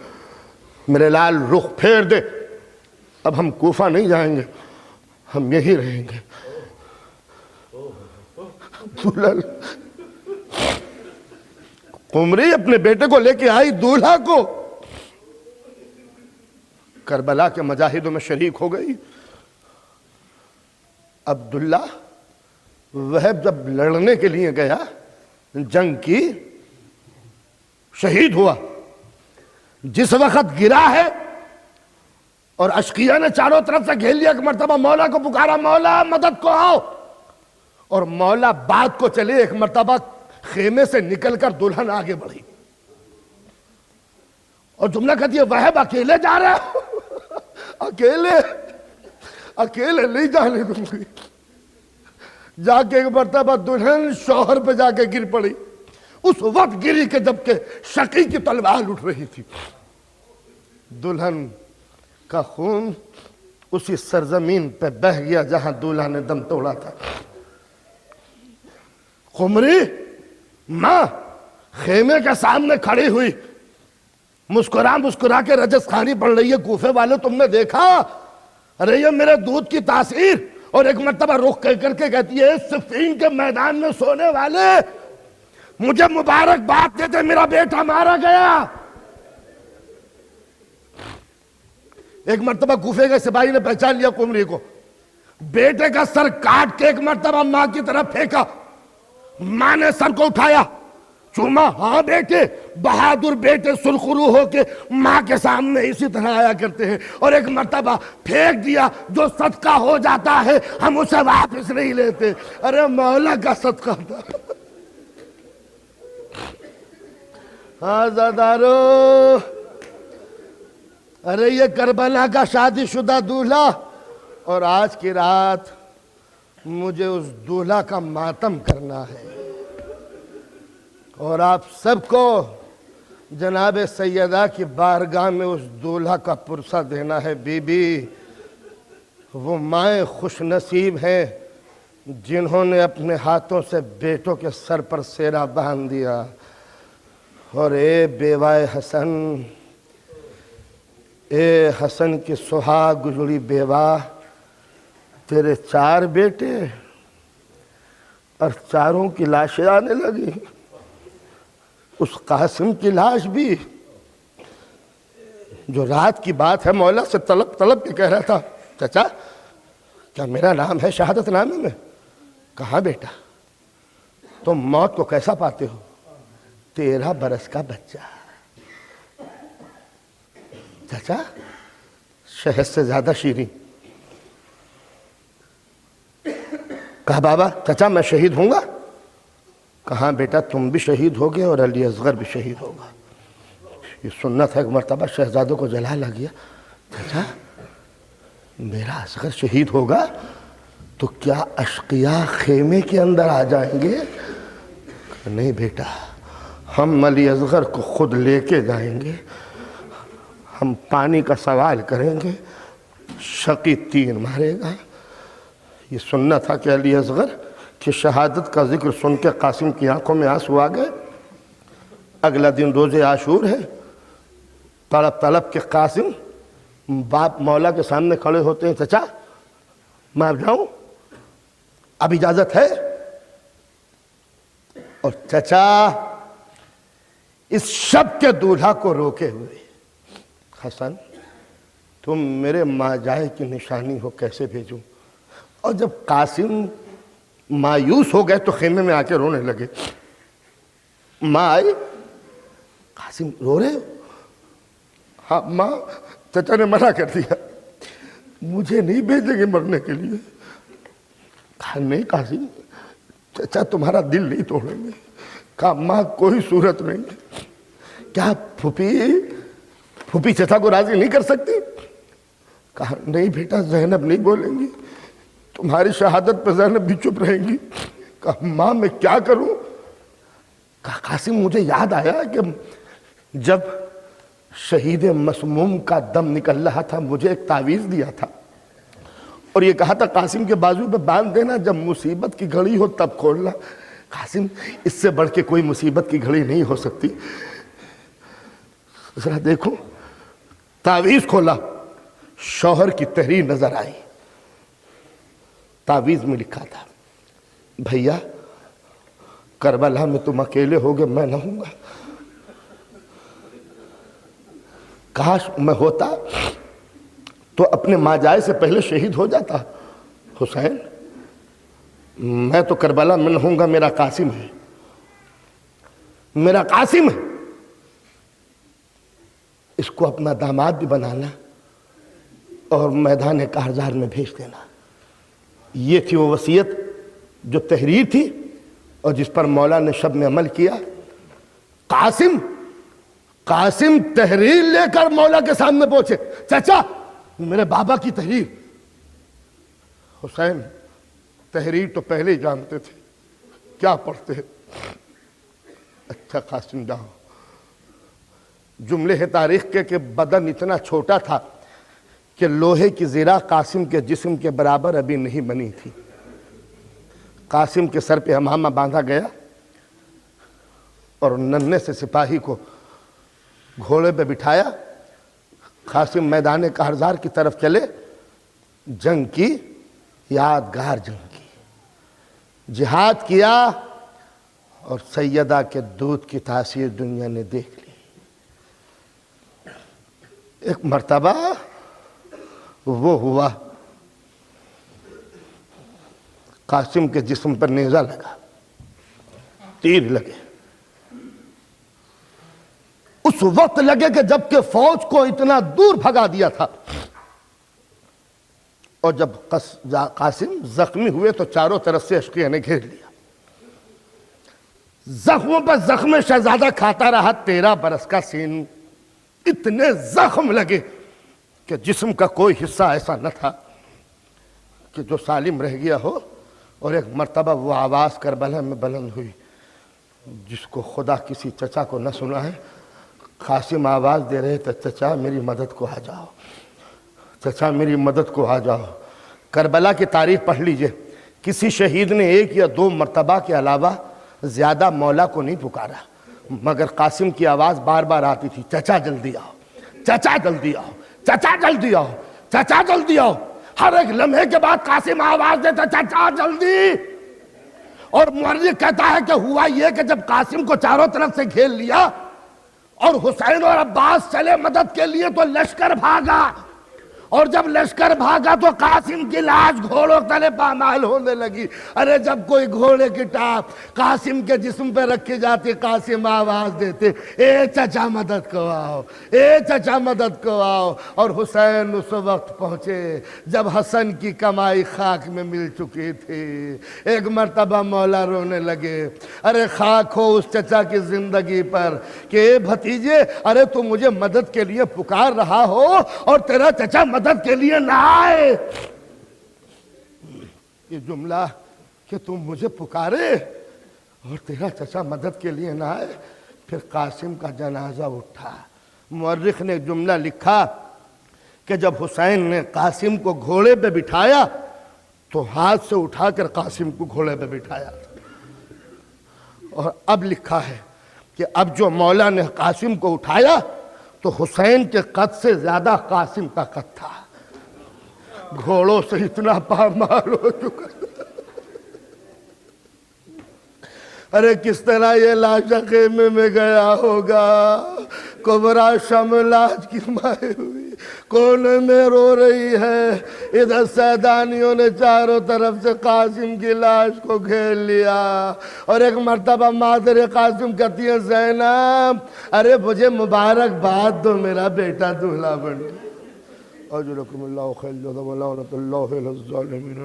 میرے لال رخ پھیر دے، اب ہم کوفہ نہیں جائیں گے، ہم یہی رہیں گے۔ دلہن قمری اپنے بیٹے کو لے کے آئی، دولہا کو، کربلا کے مجاہدوں میں شریک ہو گئی۔ عبداللہ وہب جب لڑنے کے لیے گیا، جنگ کی، شہید ہوا۔ جس وقت گرا ہے اور اشقیہ نے چاروں طرف سے گھیر لیا، ایک مرتبہ مولا کو پکارا، مولا مدد کو آؤ، اور مولا بات کو چلے، ایک مرتبہ خیمے سے نکل کر دلہن آگے بڑھی اور جملہ کہتی ہے، وہب اکیلے جا رہے ہو؟ اکیلے نہیں جانے دوں گی۔ جا کے ایک مرتبہ دلہن شوہر پہ جا کے گر پڑی، اس وقت گری کہ جبکہ شقی کی تلوار اٹھ رہی تھی۔ دلہن کا خون اسی سرزمین پہ بہہ گیا جہاں دولہا نے دم توڑا تھا۔ قمری ماں خیمے کے سامنے کھڑی ہوئی، مسکرا کے رجس خانی پڑھ رہی ہے۔ کوفے والے تم نے دیکھا؟ ارے یہ میرے دودھ کی تاثیر۔ اور ایک مرتبہ رخ کر کے کہتی ہے، صفین کے میدان میں سونے والے مجھے مبارک بات دیتے، میرا بیٹا مارا گیا۔ ایک مرتبہ کوفے کے سپاہی نے پہچان لیا قمری کو، بیٹے کا سر کاٹ کے ایک مرتبہ ماں کی طرف پھینکا۔ ماں نے سر کو اٹھایا، چوما، ہاں بیٹے، بہادر بیٹے سرخرو ہو کے ماں کے سامنے اسی طرح آیا کرتے ہیں۔ اور ایک مرتبہ پھینک دیا، جو صدقہ ہو جاتا ہے ہم اسے واپس نہیں لیتے۔ ارے مولا کا صدقہ تھا۔ ہاں زادارو، ارے یہ کربلا کا شادی شدہ دولہا، اور آج کی رات مجھے اس دولہا کا ماتم کرنا ہے، اور آپ سب کو جناب سیدہ کی بارگاہ میں اس دولہا کا پرسہ دینا ہے۔ بی بی، وہ مائیں خوش نصیب ہیں جنہوں نے اپنے ہاتھوں سے بیٹوں کے سر پر سیرا باندھ دیا۔ اور اے بیوائے حسن، اے حسن کی سہاگ گزری بیوہ، تیرے 4 بیٹے اور چاروں کی لاشیں آنے لگی۔ اس قاسم کی لاش بھی، جو رات کی بات ہے مولا سے طلب کے کہہ رہا تھا، چچا کیا میرا نام ہے شہادت نامے میں؟ کہاں بیٹا، تم موت کو کیسا پاتے ہو؟ 13 برس کا بچہ۔ چچا شہد سے زیادہ شیریں۔ کہا بابا چچا میں شہید ہوں گا؟ کہاں بیٹا تم بھی شہید ہوگے اور علی اصغر بھی شہید ہوگا۔ یہ سنت ہے، ایک مرتبہ شہزادوں کو جلال آ گیا، چچا میرا اصغر شہید ہوگا تو کیا اشقیاء خیمے کے اندر آ جائیں گے؟ نہیں بیٹا، ہم علی اصغر کو خود لے کے جائیں گے، ہم پانی کا سوال کریں گے، شقی 3 مارے گا۔ یہ سننا تھا کہ علی اصغر کی شہادت کا ذکر سن کے قاسم کی آنکھوں میں آنسو آ گئے۔ اگلا دن روز عاشور ہے، تڑپ کے قاسم باپ مولا کے سامنے کھڑے ہوتے ہیں، چچا میں اب جاؤں، اب اجازت ہے؟ اور چچا اس شب کے دولہا کو روکے ہوئے، حسن تم میرے ماں جائے کی نشانی ہو، کیسے بھیجوں؟ اور جب قاسم مایوس ہو گئے تو خیمے میں آ کے رونے لگے۔ ماں آئی، قاسم رو رہے ہو؟ ہاں ماں، چچا نے منع کر دیا، مجھے نہیں بھیجیں گے مرنے کے لیے۔ کہا نہیں قاسم، چچا تمہارا دل نہیں توڑیں گے۔ کہا ماں کوئی صورت نہیں ہے، کیا پھوپھی چچا کو راضی نہیں کر سکتی؟ کہا نہیں بیٹا، زینب نہیں بولیں گی، تمہاری شہادت پہ زینب بھی چپ رہیں گی۔ کہا ماں میں کیا کروں؟ کہا قاسم مجھے یاد آیا کہ جب شہید مسموم کا دم نکل رہا تھا مجھے ایک تعویذ دیا تھا اور یہ کہا تھا قاسم کے بازو پہ باندھ دینا، جب مصیبت کی گھڑی ہو تب کھولنا۔ قاسم اس سے بڑھ کے کوئی مصیبت کی گھڑی نہیں ہو سکتی، ذرا دیکھو۔ تعویذ کھولا، شوہر کی تحریر نظر آئی، تعویذ میں لکھا تھا بھیا کربلا میں تم اکیلے ہوگے، میں نہ ہوں گا، کاش میں ہوتا تو اپنے ماں جائے سے پہلے شہید ہو جاتا۔ حسین میں تو کربلا میں نہ ہوں گا، میرا قاسم ہے، میرا قاسم ہے، اس کو اپنا داماد بھی بنانا اور میدان کارزار میں بھیج دینا۔ یہ تھی وہ وصیت جو تحریر تھی اور جس پر مولا نے شب میں عمل کیا۔ قاسم تحریر لے کر مولا کے سامنے پہنچے، چچا میرے بابا کی تحریر۔ حسین تحریر تو پہلے ہی جانتے تھے، کیا پڑھتے؟ اچھا قاسم جاؤ۔ جملے تاریخ کے کہ بدن اتنا چھوٹا تھا کہ لوہے کی زرہ قاسم کے جسم کے برابر ابھی نہیں بنی تھی۔ قاسم کے سر پہ عمامہ باندھا گیا اور ننھے سے سپاہی کو گھوڑے پہ بٹھایا۔ قاسم میدان کارزار کی طرف چلے، جنگ کی یادگار جنگ کی، جہاد کیا اور سیدہ کے دودھ کی تاثیر دنیا نے دیکھ لی۔ ایک مرتبہ وہ ہوا، قاسم کے جسم پر نیزہ لگا، تیر لگے، اس وقت لگے کہ جب کہ فوج کو اتنا دور بھگا دیا تھا، اور جب قاسم زخمی ہوئے تو چاروں طرف سے اشقیہ نے گھیر لیا۔ زخموں پر زخم شہزادہ کھاتا رہا 13 برس کا سین، اتنے زخم لگے کہ جسم کا کوئی حصہ ایسا نہ تھا کہ جو سالم رہ گیا ہو۔ اور ایک مرتبہ وہ آواز کربلا میں بلند ہوئی جس کو خدا کسی چچا کو نہ سنا ہے۔ قاسم آواز دے رہے تھے، چچا میری مدد کو آ جاؤ، چچا میری مدد کو آ جاؤ۔ کربلا کی تاریخ پڑھ لیجئے، کسی شہید نے 1 یا 2 مرتبہ کے علاوہ زیادہ مولا کو نہیں پکارا، مگر قاسم کی آواز بار بار آتی تھی، چچا جلدی آؤ، چچا جلدی آؤ، چچا جلدی آؤ، چچا جلدی آؤ۔ ہر ایک لمحے کے بعد قاسم آواز دیتا، چچا جلدی۔ اور مورخ کہتا ہے کہ ہوا یہ کہ جب قاسم کو چاروں طرف سے گھیر لیا اور حسین اور عباس چلے مدد کے لیے تو لشکر بھاگا، اور جب لشکر بھاگا تو قاسم کی لاش گھوڑوں تلے پامال ہونے لگی۔ ارے جب کوئی گھوڑے کی ٹاپ قاسم کے جسم پہ رکھی جاتی، قاسم آواز دیتے، اے چچا مدد کو آؤ، اے چچا مدد کو آؤ۔ اور حسین اس وقت پہنچے جب حسن کی کمائی خاک میں مل چکی تھی۔ ایک مرتبہ مولا رونے لگے، ارے خاک ہو اس چچا کی زندگی پر کہ اے بھتیجے، ارے تو مجھے مدد کے لیے پکار رہا ہو اور تیرا چچا مدد کے لیے نہ آئے۔ یہ جملہ کہ تم مجھے پکارے اور تیرا چچا مدد کے لیے نہ آئے۔ پھر قاسم کا جنازہ اٹھا۔ مورخ نے جملہ لکھا کہ جب حسین نے قاسم کو گھوڑے پہ بٹھایا تو ہاتھ سے اٹھا کر قاسم کو گھوڑے پہ بٹھایا، اور اب لکھا ہے کہ اب جو مولا نے قاسم کو اٹھایا تو حسین کے قد سے زیادہ قاسم کا قد تھا، گھوڑوں سے اتنا پامال ہو چکا۔ ارے کس طرح یہ لاشا خیمے میں گیا ہوگا، کبرا شملاج کی مائے ہوئی کونے میں رو رہی ہے، ادھر سیدانیوں نے چاروں طرف سے قاسم کی لاش کو گھیر لیا، اور ایک مرتبہ مادر قاسم کہتی ہے زینب ارے مجھے مبارکباد دو، میرا بیٹا دولہا بن گیا۔ اجرکم اللہ خیر جزا ولعنت اللہ علی الظالمین۔